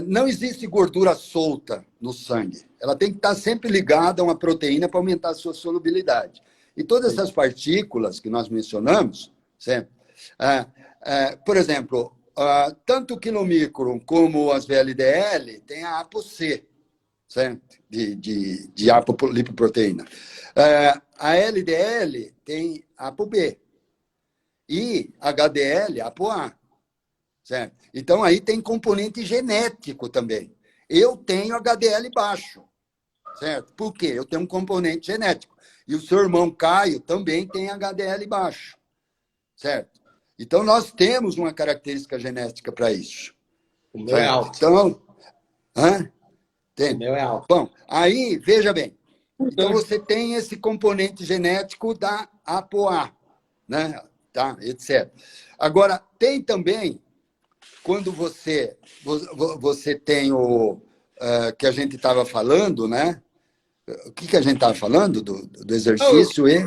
não existe gordura solta no sangue. Ela tem que estar sempre ligada a uma proteína para aumentar a sua solubilidade. E todas essas partículas que nós mencionamos, certo? Por exemplo, tanto o quilomicron como as VLDL têm a ApoC, certo? De apolipoproteína. A LDL tem ApoB. E HDL, ApoA. Certo? Então, aí tem componente genético também. Eu tenho HDL baixo, certo? Por quê? Eu tenho um componente genético. E o seu irmão Caio também tem HDL baixo, certo? Então, nós temos uma característica genética para isso, O meu é certo? alto. Então, O tem. meu é alto. Bom, aí, veja bem. Então, você tem esse componente genético da ApoA, né? Tá? Etc. Agora, tem também quando você tem o que a gente estava falando, né? O que a gente estava falando do Não, eu exercício e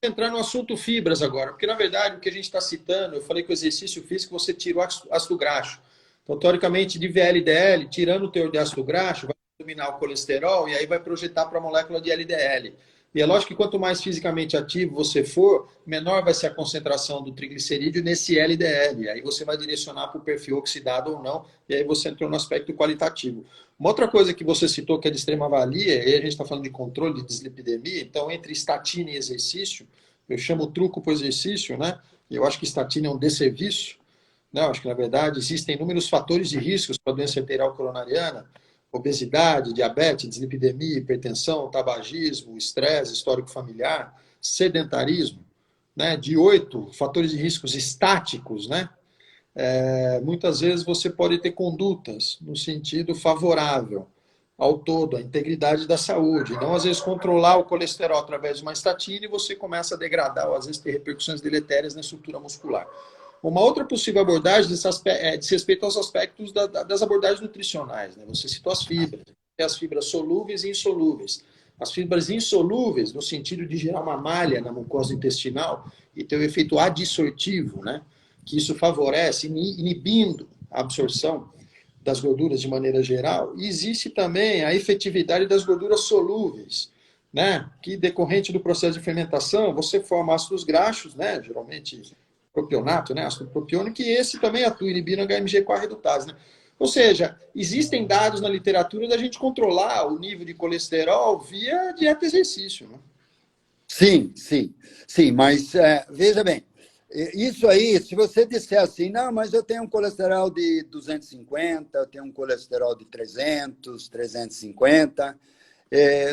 entrar no assunto fibras agora, porque na verdade o que a gente está citando, eu falei que o exercício físico você tira o ácido graxo. Então, teoricamente, de VLDL, tirando o teor de ácido graxo, vai eliminar o colesterol e aí vai projetar para a molécula de LDL. E é lógico que quanto mais fisicamente ativo você for, menor vai ser a concentração do triglicerídeo nesse LDL. Aí você vai direcionar para o perfil oxidado ou não, e aí você entrou no aspecto qualitativo. Uma outra coisa que você citou que é de extrema valia, e a gente está falando de controle de dislipidemia, então entre estatina e exercício, eu chamo o truco para o exercício, né? Eu acho que estatina é um desserviço, né? Eu acho que, na verdade, existem inúmeros fatores de riscos para a doença arterial coronariana, obesidade, diabetes, dislipidemia, hipertensão, tabagismo, estresse, histórico familiar, sedentarismo, né? De 8 fatores de riscos estáticos, né? Muitas vezes você pode ter condutas no sentido favorável ao todo, à integridade da saúde. Não, às vezes, controlar o colesterol através de uma estatina e você começa a degradar, ou às vezes ter repercussões deletérias na estrutura muscular. Uma outra possível abordagem diz respeito aos aspectos das abordagens nutricionais. Né? Você citou as fibras. Tem as fibras solúveis e insolúveis. As fibras insolúveis, no sentido de gerar uma malha na mucosa intestinal e ter o efeito adsortivo, né? Que isso favorece, inibindo a absorção das gorduras de maneira geral. E existe também a efetividade das gorduras solúveis, né? Que decorrente do processo de fermentação, você forma ácidos graxos, né? Geralmente propionato, né? Ácido propiônico, e esse também atua inibindo HMG-CoA redutase, né? Ou seja, existem dados na literatura da gente controlar o nível de colesterol via dieta e exercício, né? sim, sim, sim, mas veja bem, isso aí, se você disser assim, não, mas eu tenho um colesterol de 250, eu tenho um colesterol de 300, 350,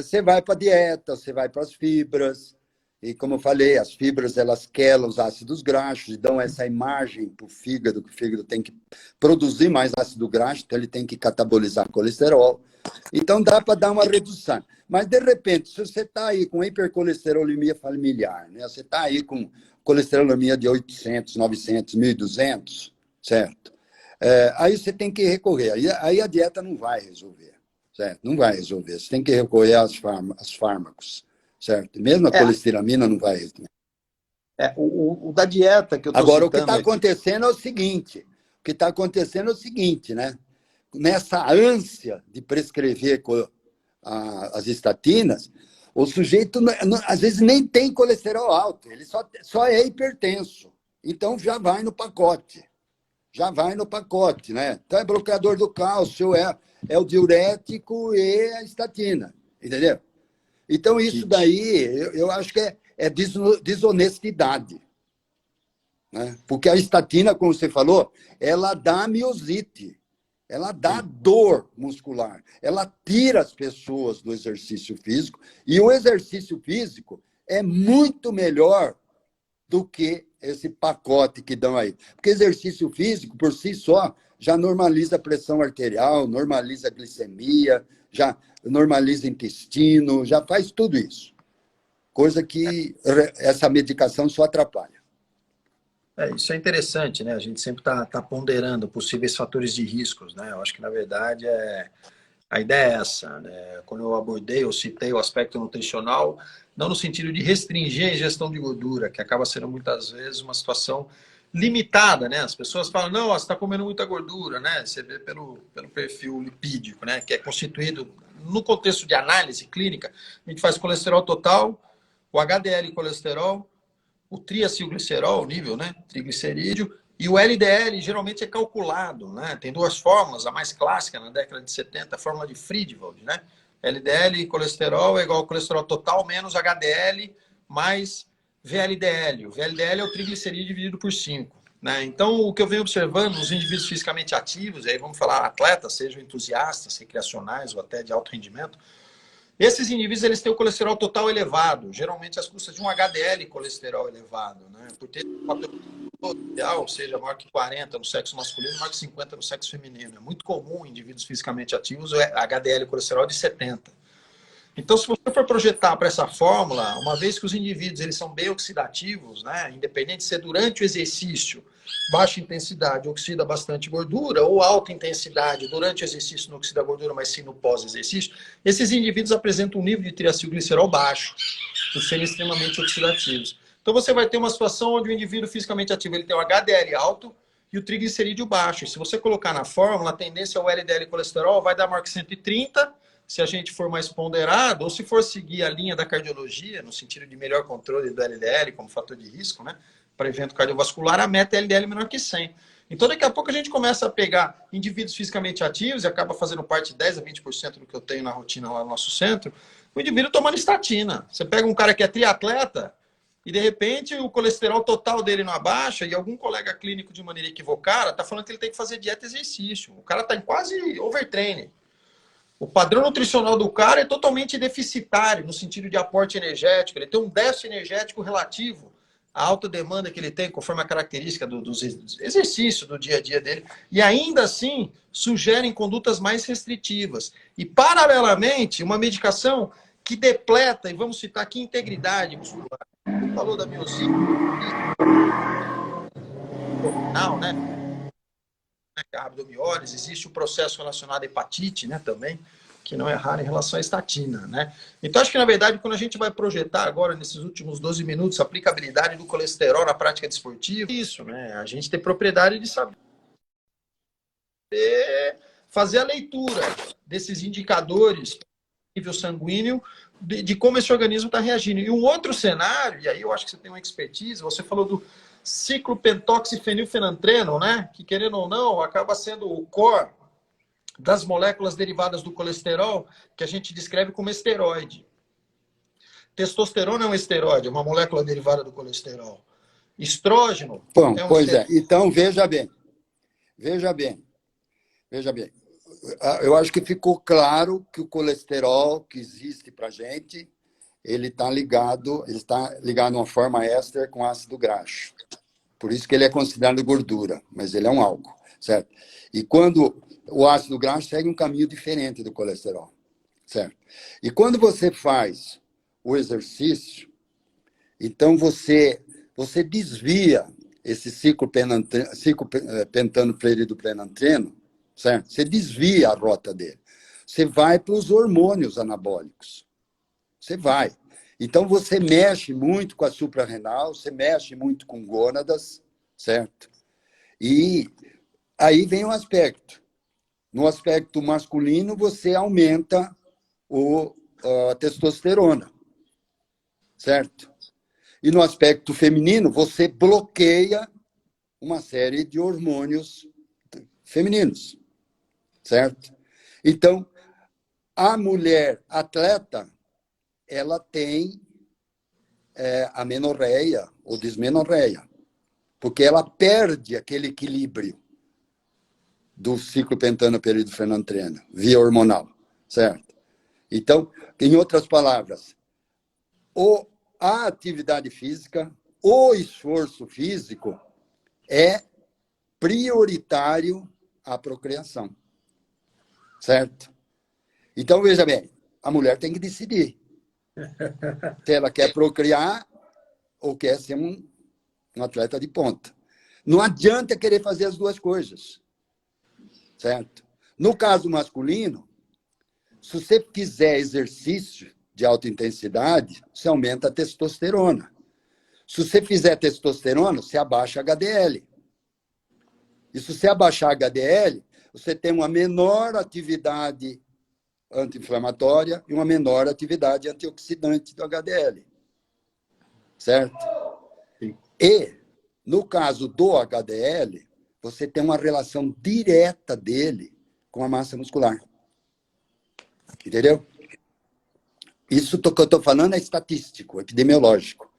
você vai para a dieta, você vai para as fibras, e como eu falei, as fibras elas quelam os ácidos graxos e dão essa imagem para o fígado, que o fígado tem que produzir mais ácido graxo, então ele tem que catabolizar colesterol. Então dá para dar uma redução. Mas, de repente, se você está aí com hipercolesterolemia familiar, né? Você está aí com colesterolemia de 800, 900, 1.200, certo? Aí você tem que recorrer. Aí a dieta não vai resolver, certo? Não vai resolver. Você tem que recorrer aos fármacos, certo? Mesmo a É, colesteramina não vai resolver. o da dieta que eu estou Agora, o que está citando aqui, acontecendo é o seguinte, né? Nessa ânsia de prescrever as estatinas, o sujeito, às vezes, nem tem colesterol alto, ele só é hipertenso. Então, já vai no pacote. Já vai no pacote, né? Então, é bloqueador do cálcio, é o diurético e a estatina, entendeu? Então, isso daí, eu acho que é desonestidade. Né? Porque a estatina, como você falou, ela dá miosite. ela dá dor muscular, ela tira as pessoas do exercício físico, e o exercício físico é muito melhor do que esse pacote que dão aí. Porque exercício físico, por si só, já normaliza a pressão arterial, normaliza a glicemia, já normaliza o intestino, já faz tudo isso. Coisa que essa medicação só atrapalha. Isso é interessante, né? A gente sempre tá ponderando possíveis fatores de riscos, né? Eu acho que, na verdade, a ideia é essa, né? Quando eu citei o aspecto nutricional, não no sentido de restringir a ingestão de gordura, que acaba sendo muitas vezes uma situação limitada, né? As pessoas falam, não, você está comendo muita gordura, né? Você vê pelo perfil lipídico, né? Que é constituído, no contexto de análise clínica, a gente faz colesterol total, o HDL colesterol, o triacilglicerol, o nível, né? Triglicerídeo, e o LDL geralmente é calculado, né? Tem duas fórmulas, a mais clássica na década de 70, a fórmula de Friedewald, né? LDL colesterol é igual ao colesterol total menos HDL mais VLDL. O VLDL é o triglicerídeo dividido por 5. Né? Então, o que eu venho observando nos indivíduos fisicamente ativos, e aí vamos falar atletas, sejam entusiastas, recreacionais ou até de alto rendimento, esses indivíduos eles têm o colesterol total elevado, geralmente às custas de um HDL colesterol elevado, né? Por ter um fator ideal, seja maior que 40 no sexo masculino, maior que 50 no sexo feminino. É muito comum em indivíduos fisicamente ativos o HDL colesterol de 70. Então, se você for projetar para essa fórmula, uma vez que os indivíduos eles são bem oxidativos, né? Independente de ser durante o exercício, baixa intensidade oxida bastante gordura, ou alta intensidade durante o exercício não oxida gordura, mas sim no pós-exercício, esses indivíduos apresentam um nível de triacilglicerol baixo, por serem extremamente oxidativos. Então, você vai ter uma situação onde o indivíduo fisicamente ativo ele tem o HDL alto e o triglicerídeo baixo. E se você colocar na fórmula, a tendência é o LDL colesterol vai dar maior que 130, se a gente for mais ponderado, ou se for seguir a linha da cardiologia, no sentido de melhor controle do LDL como fator de risco, né, para evento cardiovascular, a meta é LDL menor que 100. Então, daqui a pouco a gente começa a pegar indivíduos fisicamente ativos e acaba fazendo parte de 10 a 20% do que eu tenho na rotina lá no nosso centro, o indivíduo tomando estatina. Você pega um cara que é triatleta e, de repente, o colesterol total dele não abaixa e algum colega clínico, de maneira equivocada, está falando que ele tem que fazer dieta e exercício. O cara está em quase overtraining. O padrão nutricional do cara é totalmente deficitário no sentido de aporte energético. Ele tem um déficit energético relativo à alta demanda que ele tem, conforme a característica dos exercícios do dia a dia dele. E ainda assim, sugerem condutas mais restritivas. E, paralelamente, uma medicação que depleta, e vamos citar aqui, integridade muscular. Ele falou da miosina, né? A rabdomiólise, existe o processo relacionado à hepatite, né, também, que não é raro em relação à estatina, né? Então, acho que, na verdade, quando a gente vai projetar agora, nesses últimos 12 minutos, a aplicabilidade do colesterol na prática desportiva, isso, né? A gente tem propriedade de saber fazer a leitura desses indicadores nível sanguíneo de como esse organismo está reagindo. E um outro cenário, e aí eu acho que você tem uma expertise, você falou do ciclopentoxifenilfenantreno, né? Que, querendo ou não, acaba sendo o core das moléculas derivadas do colesterol, que a gente descreve como esteroide. Testosterona é um esteroide, é uma molécula derivada do colesterol. Estrógeno Bom, é um pois esteroide. é. Então, veja bem. Eu acho que ficou claro que o colesterol que existe para a gente, ele está ligado a uma forma éster com ácido graxo. Por isso que ele é considerado gordura, mas ele é um álcool, certo? E quando o ácido graxo segue um caminho diferente do colesterol, certo? E quando você faz o exercício, então você desvia esse ciclo pentano plenantreno, certo? Você desvia a rota dele. Você vai para os hormônios anabólicos. Você vai. Então, você mexe muito com a suprarrenal, você mexe muito com gônadas, certo? E aí vem o aspecto. No aspecto masculino, você aumenta a testosterona, certo? E no aspecto feminino, você bloqueia uma série de hormônios femininos, certo? Então, a mulher atleta, ela tem amenorreia ou dismenorreia, porque ela perde aquele equilíbrio. do ciclo pentano período fenantreno, via hormonal, certo? Então, em outras palavras, a atividade física, o esforço físico é prioritário à procriação, certo? Então, veja bem, a mulher tem que decidir se ela quer procriar ou quer ser um atleta de ponta. Não adianta querer fazer as duas coisas, certo? No caso masculino, se você quiser exercício de alta intensidade, você aumenta a testosterona. Se você fizer testosterona, você abaixa a HDL. E se você abaixar a HDL, você tem uma menor atividade anti-inflamatória e uma menor atividade antioxidante do HDL. Certo? Sim. E, no caso do HDL, você tem uma relação direta dele com a massa muscular. Entendeu? Isso que eu estou falando é estatístico, epidemiológico.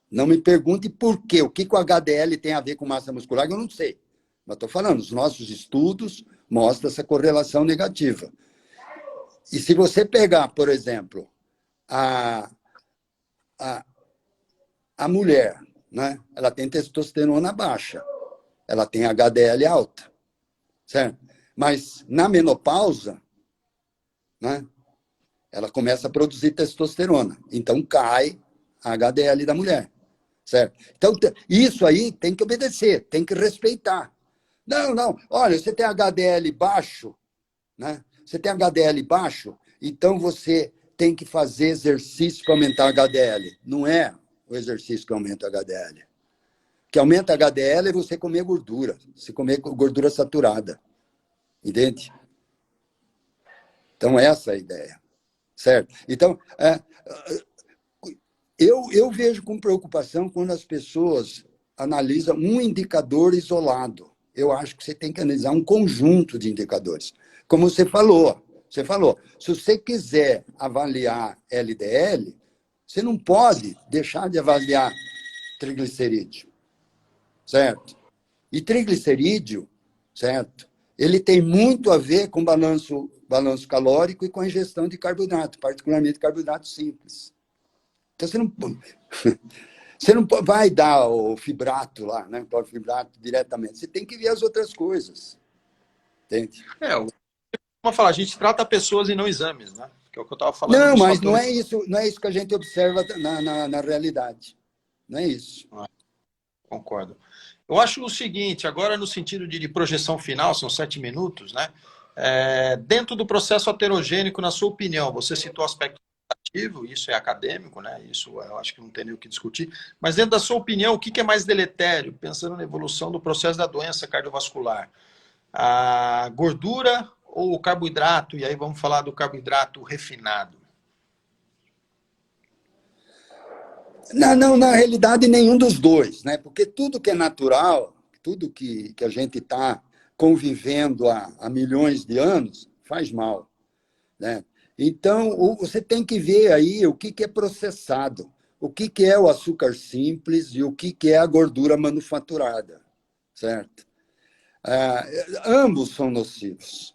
Não me pergunte por quê. O que o HDL tem a ver com massa muscular, eu não sei. Mas estou falando, os nossos estudos mostram essa correlação negativa. E se você pegar, por exemplo, a mulher, né? Ela tem testosterona baixa, ela tem HDL alta, certo? Mas na menopausa, né? Ela começa a produzir testosterona, então cai a HDL da mulher, certo? Então, isso aí tem que obedecer, tem que respeitar. Não, olha, você tem HDL baixo, né? Você tem HDL baixo, então você tem que fazer exercício para aumentar HDL. Não é o exercício que aumenta HDL. O que aumenta HDL é você comer gordura, você comer gordura saturada. Entende? Então, essa é a ideia. Certo? Então, eu vejo com preocupação quando as pessoas analisam um indicador isolado. Eu acho que você tem que analisar um conjunto de indicadores. Como você falou, se você quiser avaliar LDL, você não pode deixar de avaliar triglicerídeo, certo? E triglicerídeo, certo? Ele tem muito a ver com balanço calórico e com a ingestão de carboidrato, particularmente carboidrato simples. Então, você não vai dar o fibrato lá, né? O fibrato diretamente. Você tem que ver as outras coisas. Entende? Vamos falar, a gente trata pessoas e não exames, né? Que é o que eu estava falando Não, dos mas fatores. não é isso que a gente observa na realidade. Não é isso. Concordo. Eu acho o seguinte, agora no sentido de projeção final, são 7 minutos, né? Dentro do processo heterogênico, na sua opinião, você citou o aspecto ativo, isso é acadêmico, né? Isso eu acho que não tem nem o que discutir. Mas dentro da sua opinião, o que é mais deletério, pensando na evolução do processo da doença cardiovascular? A gordura ou o carboidrato? E aí vamos falar do carboidrato refinado. Não, na realidade, nenhum dos dois, né? Porque tudo que é natural, tudo que a gente está convivendo há milhões de anos, faz mal, né? Então, você tem que ver aí o que é processado, o que é o açúcar simples e o que é a gordura manufaturada, certo? Ambos são nocivos.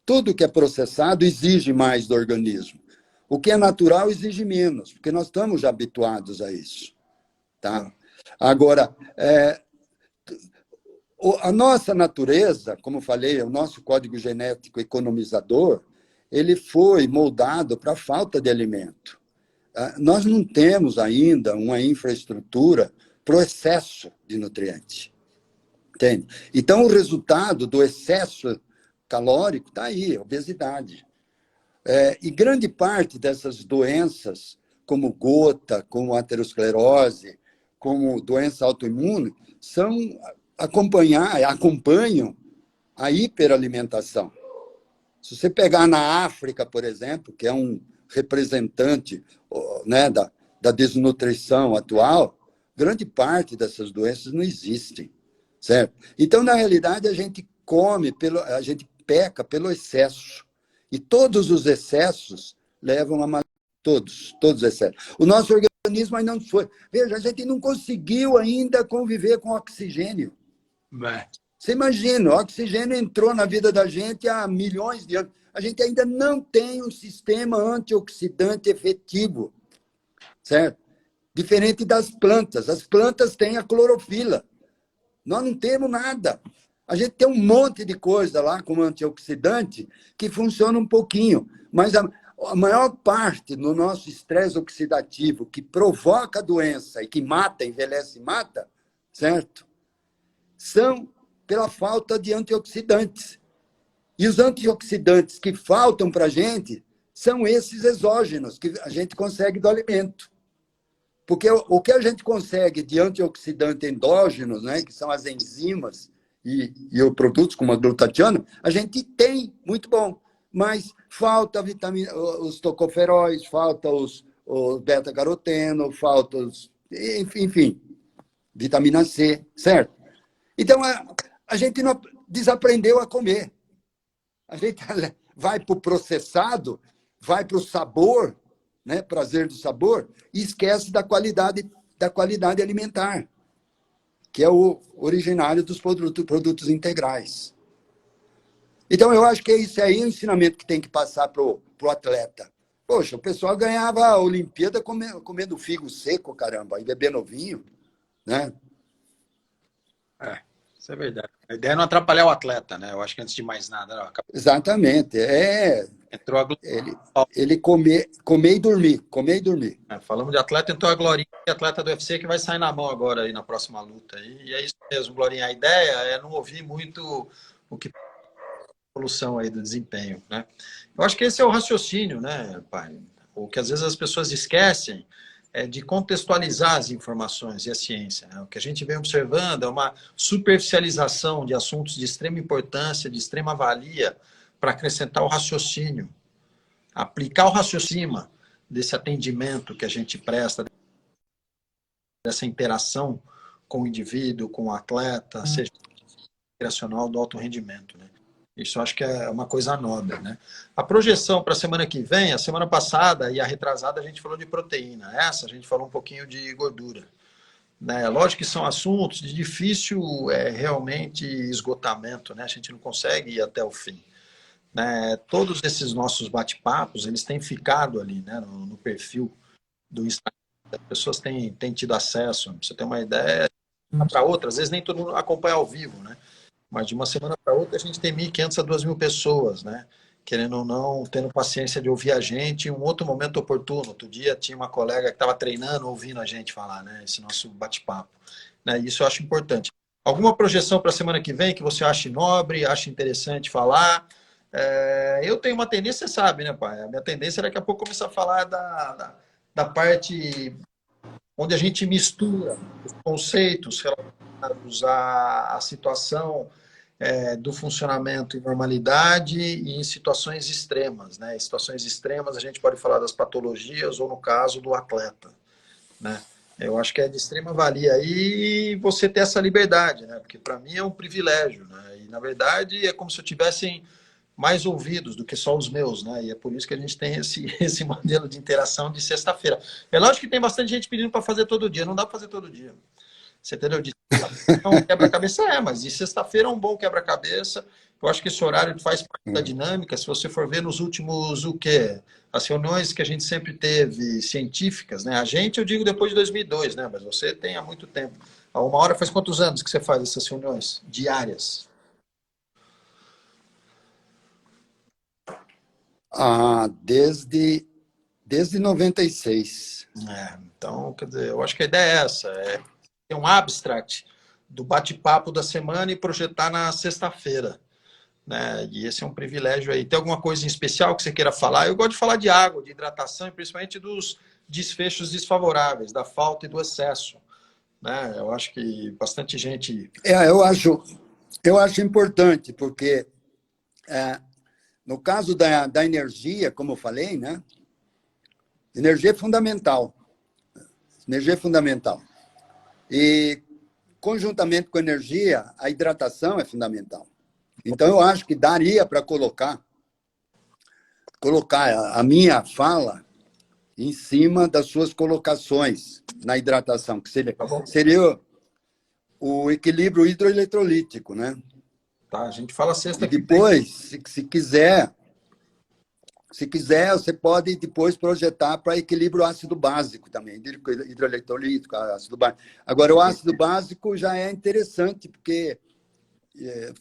Tudo que é processado exige mais do organismo. O que é natural exige menos, porque nós estamos já habituados a isso. Tá? Agora, a nossa natureza, como falei, o nosso código genético economizador, ele foi moldado para a falta de alimento. Nós não temos ainda uma infraestrutura para o excesso de nutrientes. Entende? Então, o resultado do excesso calórico está aí, obesidade. E grande parte dessas doenças, como gota, como aterosclerose, como doença autoimune, acompanham a hiperalimentação. Se você pegar na África, por exemplo, que é um representante, né, da desnutrição atual, grande parte dessas doenças não existem, certo? Então, na realidade, a gente peca pelo excesso. E todos os excessos levam a todos os excessos. O nosso organismo ainda não foi. Veja, a gente não conseguiu ainda conviver com oxigênio. Você imagina, o oxigênio entrou na vida da gente há milhões de anos. A gente ainda não tem um sistema antioxidante efetivo, certo? Diferente das plantas. As plantas têm a clorofila. Nós não temos nada. A gente tem um monte de coisa lá como antioxidante que funciona um pouquinho, mas a maior parte do nosso estresse oxidativo que provoca a doença e que mata, envelhece e mata, certo? São pela falta de antioxidantes. E os antioxidantes que faltam para a gente são esses exógenos que a gente consegue do alimento. Porque o que a gente consegue de antioxidante endógenos, né, que são as enzimas e os produtos como a glutationa, a gente tem, muito bom. Mas falta a vitamina, os tocoferóis, falta o beta-caroteno, falta enfim, vitamina C, certo? Então, a gente não desaprendeu a comer. A gente vai para o processado, vai para o sabor, né, prazer do sabor, e esquece da qualidade alimentar, que é o originário dos produtos integrais. Então, eu acho que esse aí é o ensinamento que tem que passar para o atleta. Poxa, o pessoal ganhava a Olimpíada comendo figo seco, caramba, e bebendo vinho, né? Isso é verdade. A ideia é não atrapalhar o atleta, né? Eu acho que antes de mais nada, não, Exatamente. entrou a Ele comer e dormir, comer e dormir. falamos de atleta, entrou a Glorinha, atleta do UFC, que vai sair na mão agora aí na próxima luta. E é isso mesmo, Glorinha. A ideia é não ouvir muito o que evolução aí do desempenho, né? Eu acho que esse é o raciocínio, né, pai? O que às vezes as pessoas esquecem é de contextualizar as informações e a ciência, né? O que a gente vem observando é uma superficialização de assuntos de extrema importância, de extrema valia, para acrescentar o raciocínio, aplicar o raciocínio desse atendimento que a gente presta, dessa interação com o indivíduo, com o atleta, seja recreacional do alto rendimento, né? Isso eu acho que é uma coisa nobre, né? A projeção para a semana que vem, a semana passada e a retrasada a gente falou de proteína, essa a gente falou um pouquinho de gordura, né? Lógico que são assuntos de difícil realmente esgotamento, né? A gente não consegue ir até o fim, né? Todos esses nossos bate-papos, eles têm ficado ali, né? No perfil do Instagram, as pessoas têm tido acesso, pra você ter uma ideia, para outra, às vezes nem todo mundo acompanha ao vivo, né? Mas de uma semana para outra a gente tem 1.500 a 2.000 pessoas, né? Querendo ou não, tendo paciência de ouvir a gente em um outro momento oportuno. Outro dia tinha uma colega que estava treinando, ouvindo a gente falar, né? Esse nosso bate-papo, né? Isso eu acho importante. Alguma projeção para a semana que vem que você ache nobre, ache interessante falar? Eu tenho uma tendência, você sabe, né, pai? A minha tendência é daqui a pouco começar a falar da parte onde a gente mistura os conceitos relacionados à situação do funcionamento em normalidade e em situações extremas, né? Em situações extremas a gente pode falar das patologias ou no caso do atleta, né? Eu acho que é de extrema valia aí você ter essa liberdade, né? Porque para mim é um privilégio, né? E na verdade é como se eu tivessem mais ouvidos do que só os meus, né? E é por isso que a gente tem esse modelo de interação de sexta-feira. É lógico que tem bastante gente pedindo para fazer todo dia, não dá para fazer todo dia. Você entendeu? De não, quebra-cabeça mas de sexta-feira é um bom quebra-cabeça. Eu acho que esse horário faz parte da dinâmica. Se você for ver nos últimos, o quê? As reuniões que a gente sempre teve, científicas, né? A gente, eu digo depois de 2002, né? Mas você tem há muito tempo. Há uma hora faz quantos anos que você faz essas reuniões diárias? Desde 96. Então, quer dizer, eu acho que a ideia é essa. Ter um abstract do bate-papo da semana e projetar na sexta-feira, né? E esse é um privilégio aí. Tem alguma coisa em especial que você queira falar? Eu gosto de falar de água, de hidratação e principalmente dos desfechos desfavoráveis, da falta e do excesso, né? Eu acho que bastante gente... Eu acho importante, porque no caso da energia, como eu falei, né? Energia é fundamental. Energia é fundamental. E, conjuntamente com a energia, a hidratação é fundamental. Então, eu acho que daria para colocar a minha fala em cima das suas colocações na hidratação, que seria o equilíbrio hidroeletrolítico, né? Tá, a gente fala sexta E que vem. depois, se quiser, você pode depois projetar para equilíbrio ácido básico também, hidroeletrolítico, ácido básico. Agora, o ácido básico já é interessante, porque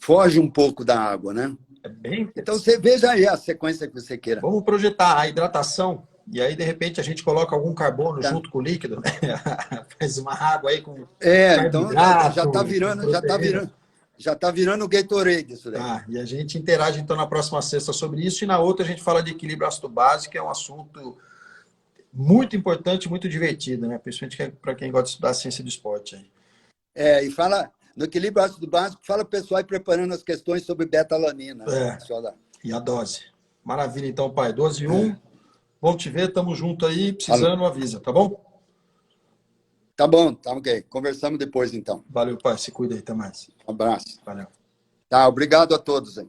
foge um pouco da água, né? É bem Então, interessante. você veja aí a sequência que você queira. Vamos projetar a hidratação e aí, de repente, a gente coloca algum carbono Tá? junto com o líquido, né? Faz uma água aí com Então carboidrato, com já proteína. tá virando Gatorade isso daí. Tá, e a gente interage então na próxima sexta sobre isso, e na outra a gente fala de equilíbrio ácido-base, que é um assunto muito importante, muito divertido, né? Principalmente para quem gosta de estudar ciência do esporte. Aí. E fala, no equilíbrio ácido básico, fala o pessoal aí preparando as questões sobre beta-alanina, né? E a dose. Maravilha, então, pai. 12 e 1. Bom te ver, tamo junto aí. Precisando, avisa, tá bom? Tá bom, tá ok. Conversamos depois, então. Valeu, pai. Se cuida aí, até mais. Um abraço. Valeu. Tá, obrigado a todos aí.